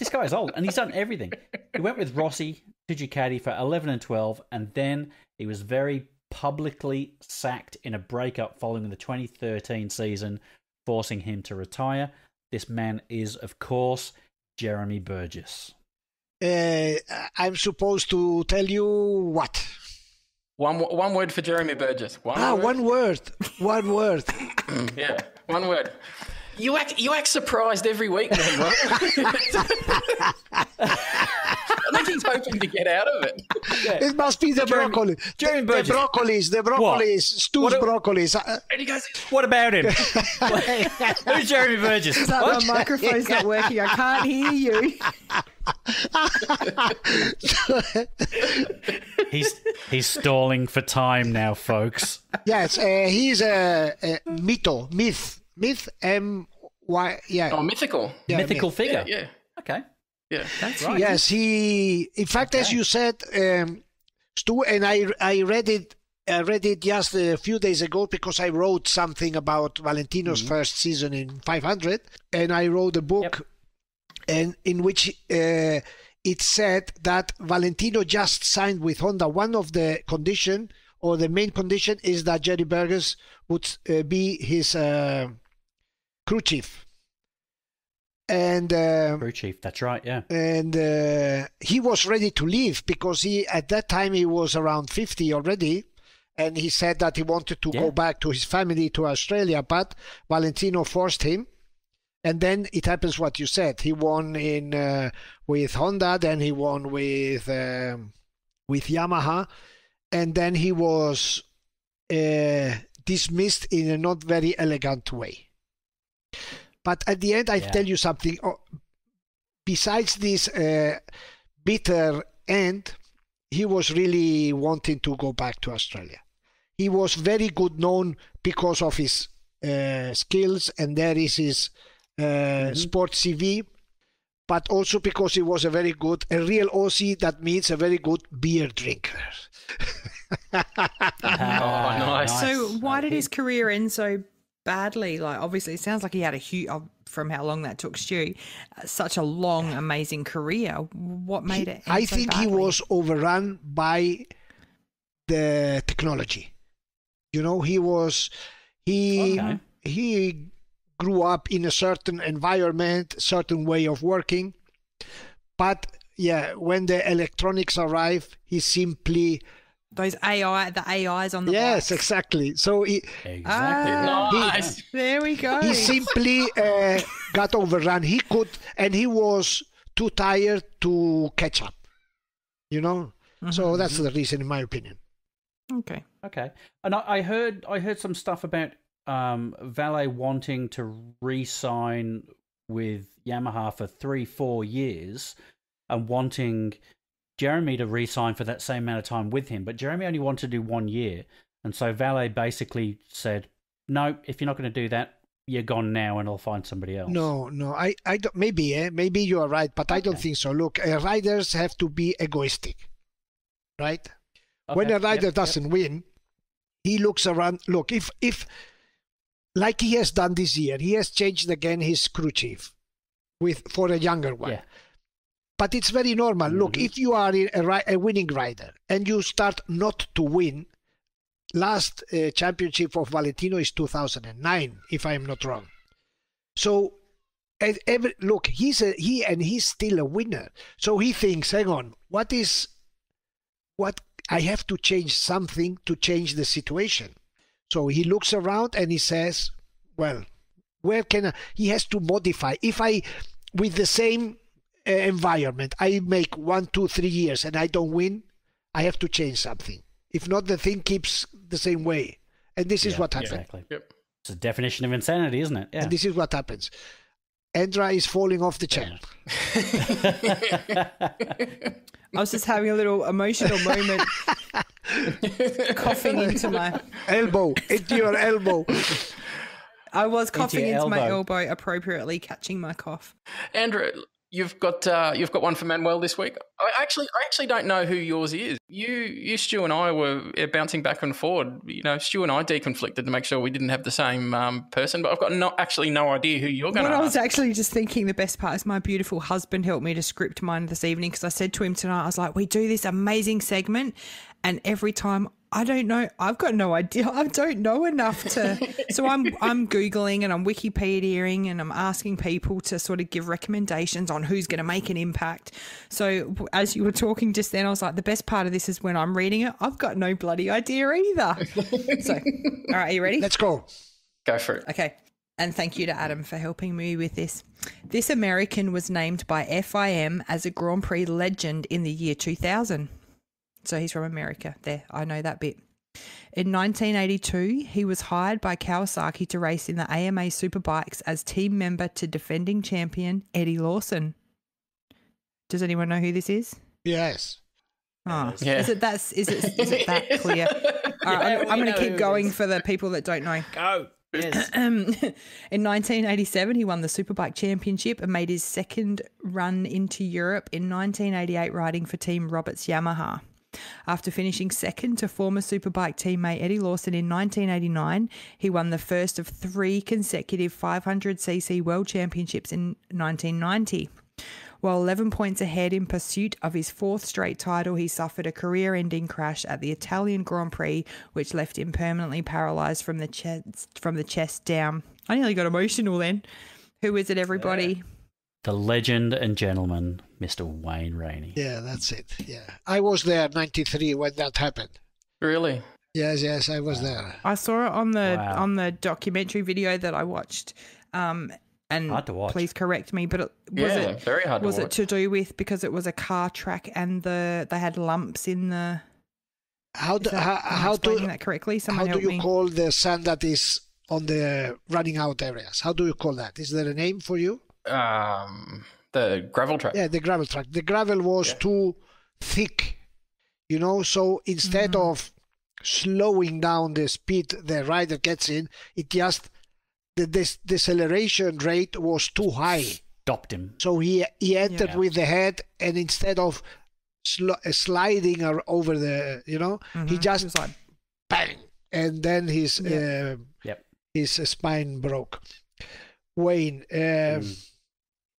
C: guy's old, and he's done everything. He went with Rossi to Ducati for 11 and 12, and then he was very publicly sacked in a breakup following the 2013 season, forcing him to retire. This man is, of course, Jeremy Burgess.
D: I'm supposed to tell you what?
A: One word for Jeremy Burgess.
D: One word. One word.
A: Yeah, one word. You act surprised every week, man. I think he's hoping to get out of it.
D: Yeah. It must be the broccoli.
C: Jeremy
D: the
C: Burgess.
D: The broccolis, Stu's broccolis.
A: And he goes,
C: What about him? Who's Jeremy Burgess?
B: It's like my microphone's not working. I can't hear you.
C: He's stalling for time now, folks.
D: Yes, he's a myth, M-Y, yeah.
A: oh, mythical.
D: Yeah,
C: Mythical figure.
A: Yeah.
C: Okay.
A: Yeah.
B: That's
C: Right.
D: Yes, he, in fact, as you said, Stu, and I read it. I read it just a few days ago because I wrote something about Valentino's first season in 500, and I wrote a book, and in which it said that Valentino just signed with Honda. One of the condition, or the main condition, is that Jerry Burgess would be his crew chief. And
C: crew chief, that's right, yeah.
D: And he was ready to leave because at that time he was around 50 already. And he said that he wanted to go back to his family to Australia, but Valentino forced him. And then it happens what you said. He won with Honda, then he won with Yamaha, and then he was dismissed in a not very elegant way. But at the end, I tell you something. Besides this bitter end, he was really wanting to go back to Australia. He was very good known because of his skills, and there is his sports CV, but also because he was a real Aussie. That means a very good beer drinker.
A: Nice.
B: So why did his career end so badly? Like, obviously, it sounds like he had a huge, from how long that took Stu, such a long, amazing career. What made it end
D: I
B: so
D: think
B: badly?
D: he was overrun by the technology. You know, he grew up in a certain environment, certain way of working. But yeah, when the electronics arrive, he simply...
B: Those the AIs on the
D: Yes,
B: bikes.
D: exactly. So
A: Nice.
B: There we go.
D: he simply got overrun. He could, and he was too tired to catch up. You know? So that's the reason, in my opinion.
B: Okay.
C: And I heard some stuff about Valet wanting to re-sign with Yamaha for 3-4 years and wanting Jeremy to re-sign for that same amount of time with him, but Jeremy only wanted to do 1 year, and so Valet basically said, "No, if you're not going to do that, you're gone now, and I'll find somebody else."
D: No, I don't. Maybe you are right, but I don't think so. Look, riders have to be egoistic, right?
C: Okay.
D: When a rider doesn't win, he looks around. Look, if like he has done this year, he has changed again his crew chief for a younger one.
C: Yeah.
D: But it's very normal. Look, if you are a winning rider and you start not to win, last championship of Valentino is 2009, if I'm not wrong. So, look, he's still a winner. So he thinks, hang on, what I have to change something to change the situation. So he looks around and he says, well, where can I? He has to modify. If with the same environment, I make 1, 2, 3 years and I don't win, I have to change something. If not, the thing keeps the same way. And this is what happens.
C: Exactly.
A: Yep.
C: It's a definition of insanity, isn't it? Yeah.
D: And this is what happens. Andra is falling off the chair.
B: I was just having a little emotional moment, coughing into my
D: elbow, into your elbow.
B: I was coughing into my
C: elbow.
B: elbow, appropriately catching my cough.
A: Andra, you've got one for Manuel this week. I actually don't know who yours is. You, Stu, and I were bouncing back and forward. You know, Stu and I deconflicted to make sure we didn't have the same person. But I've got no idea who you're going to.
B: Well, I was actually just thinking the best part is my beautiful husband helped me to script mine this evening because I said to him tonight, I was like, we do this amazing segment, and every time. I don't know. I've got no idea. I don't know enough to. So I'm Googling and I'm Wikipediaing and I'm asking people to sort of give recommendations on who's going to make an impact. So as you were talking just then, I was like, the best part of this is when I'm reading it, I've got no bloody idea either. So, all right, are you ready?
D: Let's go.
A: Go for it.
B: Okay. And thank you to Adam for helping me with this. This American was named by FIM as a Grand Prix legend in the year 2000. So he's from America. There, I know that bit. In 1982, he was hired by Kawasaki to race in the AMA Superbikes as team member to defending champion Eddie Lawson. Does anyone know who this is?
D: Yes.
B: Oh,
A: Yeah.
B: Is it that clear? All right, I'm going to keep going for the people that don't know.
C: Go. Yes.
B: In 1987, he won the Superbike Championship and made his second run into Europe in 1988 riding for Team Roberts Yamaha. After finishing second to former Superbike teammate Eddie Lawson in 1989, he won the first of 3 consecutive 500cc World Championships in 1990. While 11 points ahead in pursuit of his 4th straight title, he suffered a career-ending crash at the Italian Grand Prix, which left him permanently paralysed from the chest down. I nearly got emotional then. Who is it, everybody?
C: Yeah. The legend and gentleman, Mr. Wayne Rainey.
D: Yeah, that's it. Yeah, I was there 93 when that happened.
A: Really?
D: Yes, I was there.
B: I saw it on the documentary video that I watched. And
C: hard to watch.
B: Please correct me, but
A: very hard to watch.
B: Was it to do with because it was a car track and they had lumps in the? How do that correctly? Someone
D: how do you call the sand that is on the running out areas? How do you call that? Is there a name for you?
A: The gravel track.
D: Yeah, the gravel track. The gravel was too thick, so instead of slowing down the speed the rider gets in, it just, the deceleration rate was too high.
C: Stopped him.
D: So he entered with the head, and instead of sliding over the, he just was like, bang, and then his spine broke. Wayne,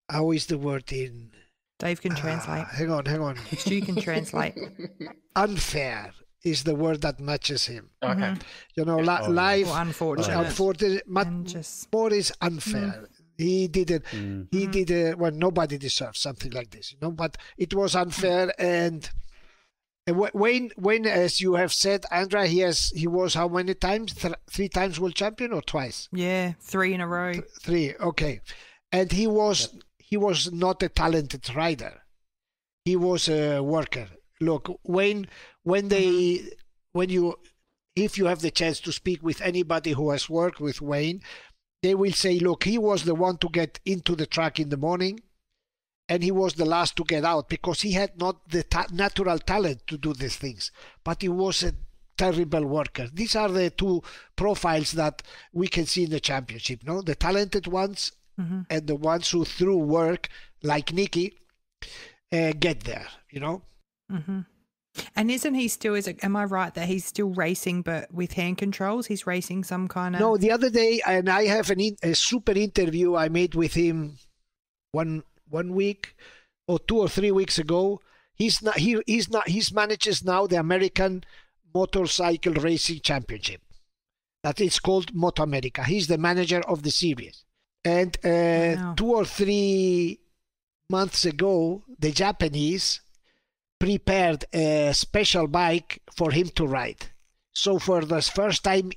D: how is the word in?
B: Dave can translate.
D: Hang on.
B: Stu can translate.
D: Unfair is the word that matches him.
A: Okay.
D: Life.
B: Unfortunate.
D: More is unfair. He did it. He did it. Well, nobody deserves something like this, But it was unfair. And Wayne, as you have said, Andra, he was how many times? 3 times world champion or twice?
B: Yeah, 3 in a row.
D: 3. Okay, and he was not a talented rider. He was a worker. Look, Wayne, if you have the chance to speak with anybody who has worked with Wayne, they will say, look, he was the one to get into the track in the morning, and he was the last to get out because he had not the natural talent to do these things. But he was a terrible worker. These are the 2 profiles that we can see in the championship, no? The talented ones and the ones who through work, like Nicky, get there,
B: Mm-hmm. And isn't he still, am I right that he's still racing but with hand controls? He's racing some kind of...
D: No, the other day, and I have a super interview I made with him one week or 2 or 3 weeks ago. He manages now the American Motorcycle Racing Championship. That is called Moto America. He's the manager of the series. And 2 or 3 months ago, the Japanese prepared a special bike for him to ride. So for the first time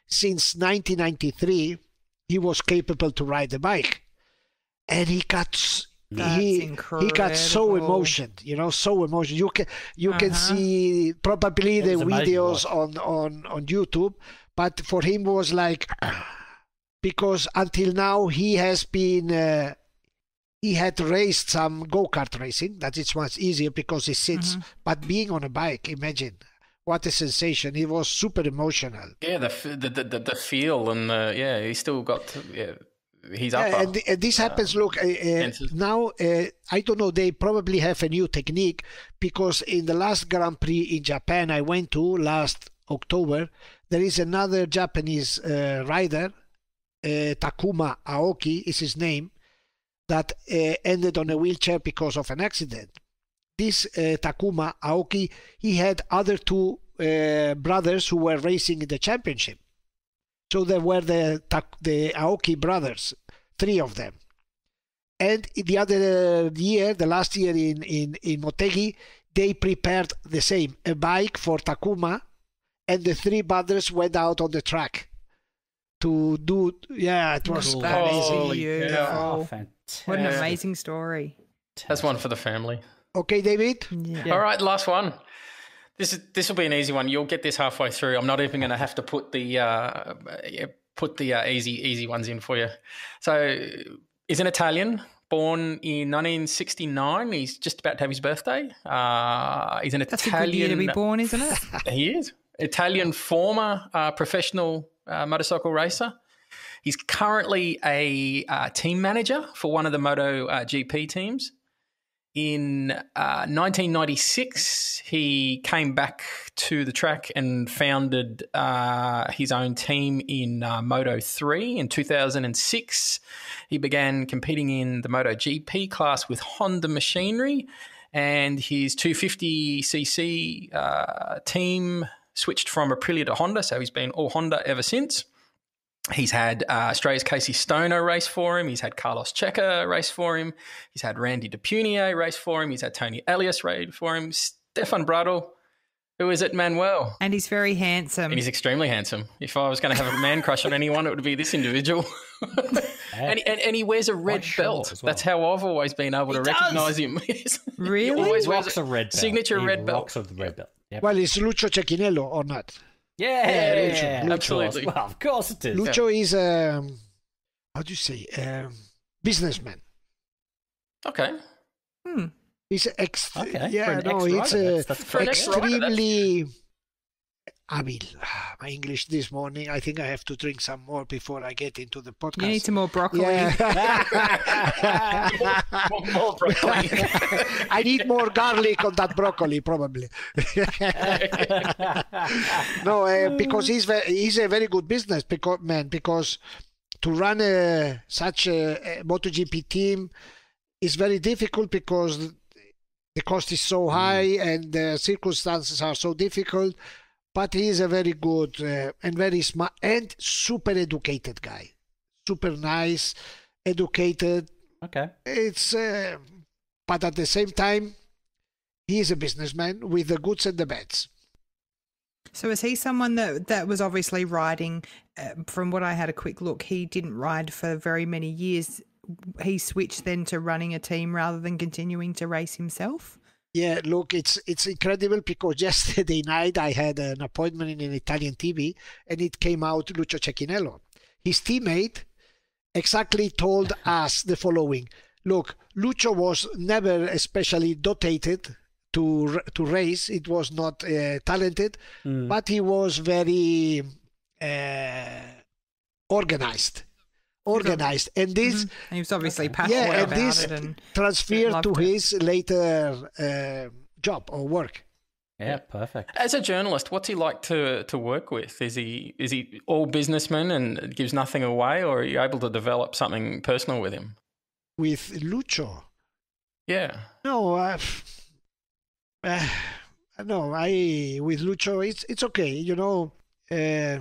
D: since 1993, he was capable to ride the bike. And he got so emotional, so emotional. You can see probably the videos on YouTube, but for him was like, because until now he has been he had raced some go-kart racing, that is much easier because he sits, but being on a bike, imagine what a sensation. He was super emotional.
A: Yeah, the feel and he still got he's up.
D: And this happens. Look, now I don't know. They probably have a new technique because in the last Grand Prix in Japan I went to last October, there is another Japanese rider, Takuma Aoki is his name, that ended on a wheelchair because of an accident. This Takuma Aoki, he had other 2 brothers who were racing in the championship. So there were the Aoki brothers, 3 of them. And the other year, the last year in Motegi, they prepared the same, a bike for Takuma, and the 3 brothers went out on the track to do. Yeah, it was amazing.
B: Beautiful. What an amazing story.
A: That's one for the family.
D: Okay, David?
A: Yeah. All right, last one. This will be an easy one. You'll get this halfway through. I'm not even going to have to put the easy ones in for you. So, he's an Italian, born in 1969. He's just about to have his birthday. He's an Italian.
B: That's a good year to be born, isn't it?
A: He is. Italian former professional motorcycle racer. He's currently a team manager for one of the Moto GP teams. In 1996, he came back to the track and founded his own team in Moto 3. In 2006, he began competing in the MotoGP class with Honda machinery, and his 250cc team switched from Aprilia to Honda, so he's been all Honda ever since. He's had Australia's Casey Stoner race for him. He's had Carlos Checa race for him. He's had Randy DePunier race for him. He's had Tony Elias race for him. Stefan Bradl, who is it, Manuel?
B: And he's very handsome.
A: And he's extremely handsome. If I was going to have a man crush on anyone, it would be this individual. and he wears a red belt. Well. That's how I've always been able to recognise him.
B: Really?
A: He always
C: rocks a red belt.
A: Signature red belt.
C: Rocks of the red belt. Yep.
D: Well, is Lucio Cechinello or not?
A: Yeah,
C: Lucio.
A: absolutely.
C: Well, of course it is.
D: Lucio is how do you say, businessman.
A: Okay.
D: He's
C: okay.
D: Yeah, no, it's extremely. I mean, my English this morning, I think I have to drink some more before I get into the podcast.
B: You need some more broccoli.
D: Yeah.
A: more broccoli.
D: I need more garlic on that broccoli, probably. No, because he's a very good business man, because to run such a MotoGP team is very difficult because the cost is so high and the circumstances are so difficult. But he is a very good and very smart and super educated guy. Super nice, educated.
C: Okay.
D: It's, but at the same time, he is a businessman with the goods and the bads.
B: So is he someone that was obviously riding, from what I had a quick look, he didn't ride for very many years. He switched then to running a team rather than continuing to race himself?
D: Yeah, look, it's incredible because yesterday night I had an appointment in an Italian TV and it came out Lucio Cechinello. His teammate exactly told us the following. Look, Lucio was never especially dotated to race. It was not talented, but he was very organized. And this
B: he was obviously passionate about
D: this
B: it and
D: transferred to his later job or work.
C: Yeah, perfect.
A: As a journalist, what's he like to work with? Is he all businessman and gives nothing away, or are you able to develop something personal with him?
D: With Lucio?
A: Yeah.
D: No, with Lucio it's okay. You know, I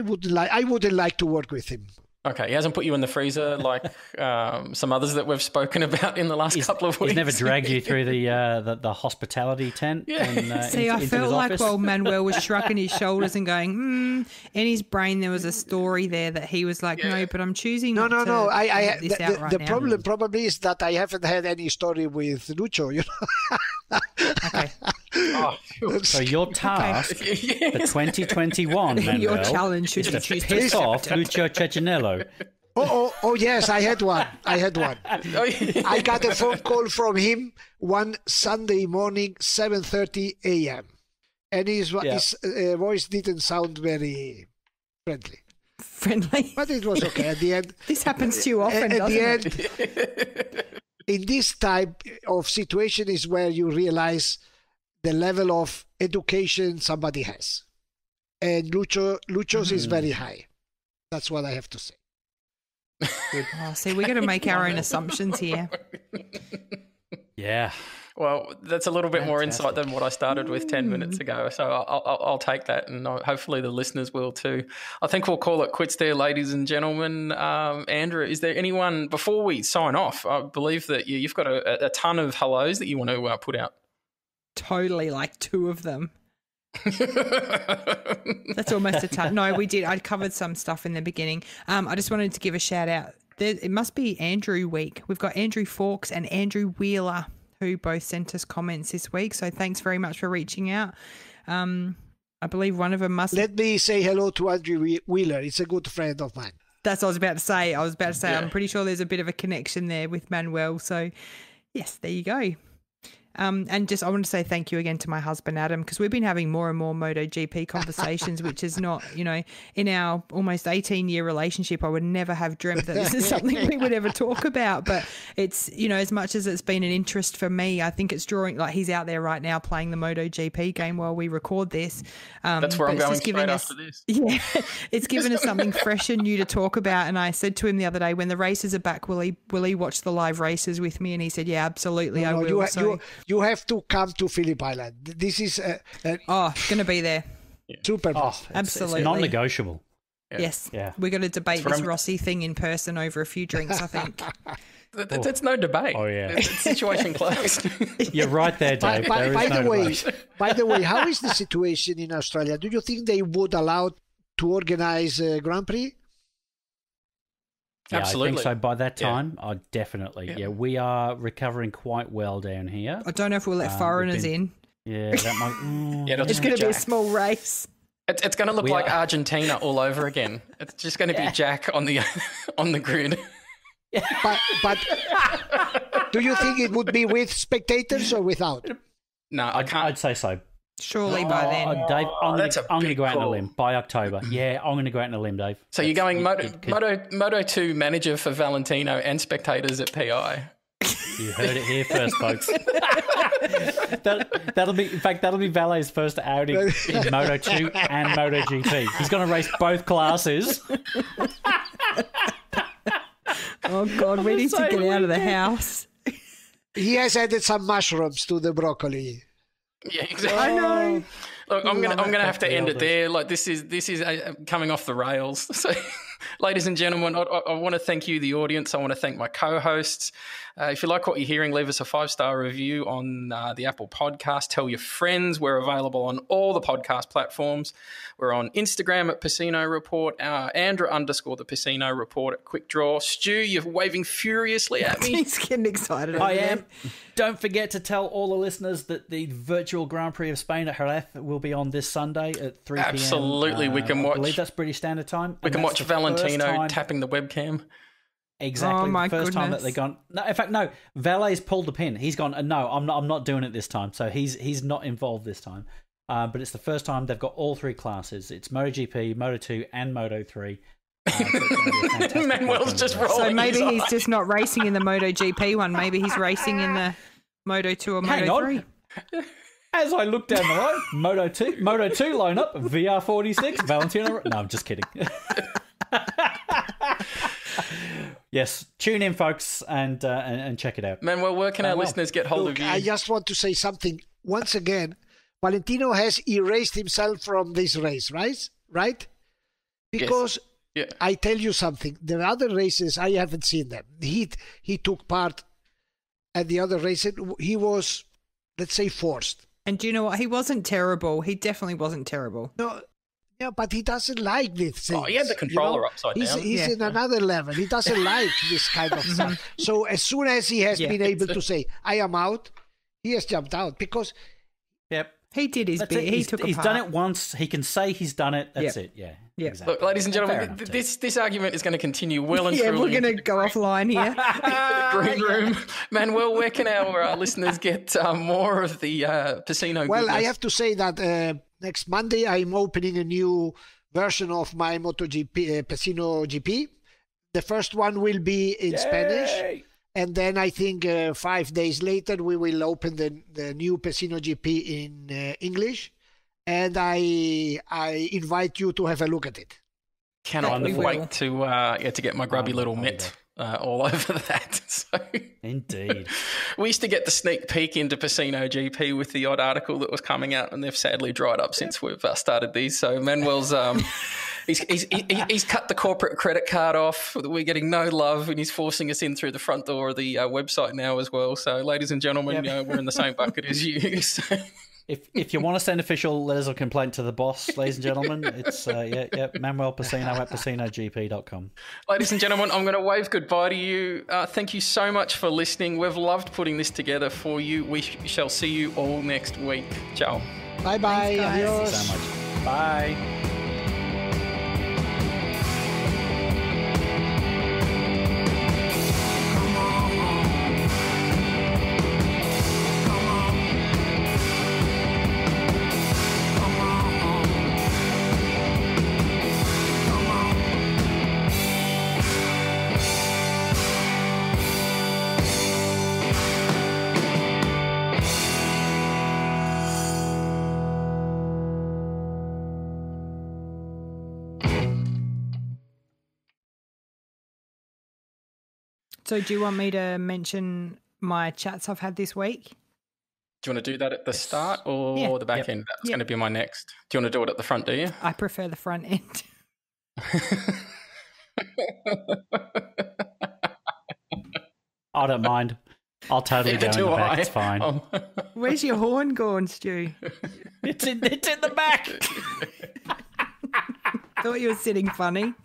D: wouldn't like to work with him.
A: Okay, he hasn't put you in the freezer like some others that we've spoken about in the last couple of weeks.
C: He's never dragged you through the hospitality tent.
A: Yeah.
C: And,
B: see, I felt like while Manuel was shrugging his shoulders and going, in his brain there was a story there that he was like, no, but I'm choosing
D: No. The
B: now.
D: problem probably is that I haven't had any story with Lucio. You know.
B: Okay.
A: Oh,
C: so your task for 2021, Manuel,
B: your challenge should
C: is
B: be
C: to piss off Lucio Cechinello.
D: Oh, yes, I had one. I got a phone call from him one Sunday morning, 7:30 a.m. And his voice didn't sound very friendly. But it was okay at the end.
B: This happens too often, doesn't it?
D: In this type of situation is where you realize the level of education somebody has. And Lucio's is very high. That's what I have to say.
B: Oh, see, we're going to make our own assumptions here.
C: Yeah.
A: Well, that's a little bit more insight than what I started with 10 minutes ago. So I'll take that, and hopefully the listeners will too. I think we'll call it quits there, ladies and gentlemen. Andra, is there anyone, before we sign off, I believe that you've got a ton of hellos that you want to put out.
B: Totally, like 2 of them. That's almost a ton. No, we did. I covered some stuff in the beginning. I just wanted to give a shout out. It must be Andrew week. We've got Andrew Fawkes and Andrew Wheeler, who both sent us comments this week. So thanks very much for reaching out. I believe one of them must...
D: Let me say hello to Andrew Wheeler. It's a good friend of mine.
B: That's what I was about to say.
A: Yeah.
B: I'm pretty sure there's a bit of a connection there with Manuel. So, yes, there you go. And just I want to say thank you again to my husband, Adam, because we've been having more and more MotoGP conversations, which is not, in our almost 18-year relationship, I would never have dreamt that this is something we would ever talk about. But it's, as much as it's been an interest for me, I think it's drawing, like he's out there right now playing the MotoGP game while we record this.
A: That's where I'm going straight after this.
B: Yeah, it's given us something fresh and new to talk about. And I said to him the other day, when the races are back, will he watch the live races with me? And he said, yeah, absolutely, I will.
D: You have to come to Phillip Island. This is
B: going to be there.
D: Super.
B: Absolutely.
C: It's non-negotiable.
A: Yeah.
B: Yes.
C: Yeah.
B: We're going to debate this Rossi thing in person over a few drinks, I think.
A: That's no debate.
C: Oh, yeah.
A: It's situation closed.
C: You're right there, Dave.
D: By the way, how is the situation in Australia? Do you think they would allow to organize a Grand Prix?
C: Yeah,
A: Absolutely.
C: I think so. By that time, definitely. Yeah, we are recovering quite well down here.
B: I don't know if we'll let foreigners in.
C: Yeah, that might.
B: It's going to be a small race.
A: It's going to look like Argentina all over again. It's just going to be Jack on the grid.
D: But do you think it would be with spectators or without?
A: No, I can't.
C: I'd say so.
B: Surely by then.
C: Dave, I'm going to go out on a
A: call.
C: limb by October. Yeah, I'm going to go out on a limb, Dave.
A: So you're going Moto2 manager for Valentino and spectators at PI.
C: You heard it here first, folks. That'll be Valet's first outing in Moto2 and MotoGP. He's going to race both classes.
B: Oh God, we need to get out of the house.
D: He has added some mushrooms to the broccoli.
A: Yeah, exactly.
B: I know.
A: Look, I'm gonna have to end it there. Like this is coming off the rails. So, ladies and gentlemen, I want to thank you, the audience. I want to thank my co-hosts. If you like what you're hearing, leave us a 5-star review on the Apple Podcast. Tell your friends. We're available on all the podcast platforms. We're on Instagram at Pecino Report, Andra _ the Pecino Report at Quick Draw. Stu, you're waving furiously at me.
B: He's getting excited.
C: I am. Don't forget to tell all the listeners that the virtual Grand Prix of Spain at Jerez will be on this Sunday at 3 p.m.
A: Absolutely, we can watch.
C: I believe that's British Standard Time.
A: We can watch Valentino tapping the webcam.
C: Exactly.
B: Oh, my
C: the first time that
B: goodness.
C: they've gone. No, in fact, no. Valet's pulled the pin. He's gone. No, I'm not doing it this time. So he's not involved this time. But it's the first time they've got all three classes. It's MotoGP, Moto2, and Moto3. So
A: Manuel's just rolling.
B: So maybe he's just not racing in the MotoGP one. Maybe he's racing in the Moto2 or Moto3.
C: As I look down the line, Moto2 lineup, VR46, Valentino. No, I'm just kidding. Yes, tune in, folks, and check it out.
A: Manuel, where can our listeners get hold of you?
D: I just want to say something. Once again, Valentino has erased himself from this race, right? Because I tell you something. The other races, I haven't seen them. He took part at the other races. He was, let's say, forced.
B: And do you know what? He wasn't terrible. He definitely wasn't terrible.
D: No, yeah, but he doesn't like these things.
A: Oh, he had the controller upside down.
D: He's in another level. He doesn't like this kind of stuff. So as soon as he has been able to say, I am out, he has jumped out because...
C: Yep.
B: He did his bit. He's
C: done it once. He can say he's done it. That's it. Yeah. Exactly.
A: Look, ladies and gentlemen, this argument is going to continue well and
B: yeah,
A: truly.
B: we're going to go offline here.
A: Green room. Manuel, where can our listeners get more of the Pecino
D: Well,
A: goodness?
D: I have to say that next Monday I'm opening a new version of my MotoGP, Pecino GP. The first one will be in Spanish. And then I think 5 days later we will open the new Pecino GP in English. And I invite you to have a look at it.
A: Cannot wait to get my grubby little mitt all over that. So,
C: indeed.
A: We used to get the sneak peek into Pecino GP with the odd article that was coming out, and they've sadly dried up since we've started these. So Manuel's he's cut the corporate credit card off. We're getting no love, and he's forcing us in through the front door of the website now as well. So, ladies and gentlemen, we're in the same bucket as you. So.
C: If you want to send official letters of complaint to the boss, ladies and gentlemen, it's Manuel Pecino at PecinoGP.com.
A: Ladies and gentlemen, I'm going to wave goodbye to you. Thank you so much for listening. We've loved putting this together for you. We shall see you all next week. Ciao.
D: Bye-bye.
B: Adios.
C: Thanks so much. Bye.
B: So do you want me to mention my chats I've had this week?
A: Do you want to do that at the start or the back end? That's going to be my next. Do you want to do it at the front, do you?
B: I prefer the front end.
C: I don't mind. I'll totally go in the back. It's fine.
B: Where's your horn gone, Stu?
C: It's in the back.
B: Thought you were sitting funny.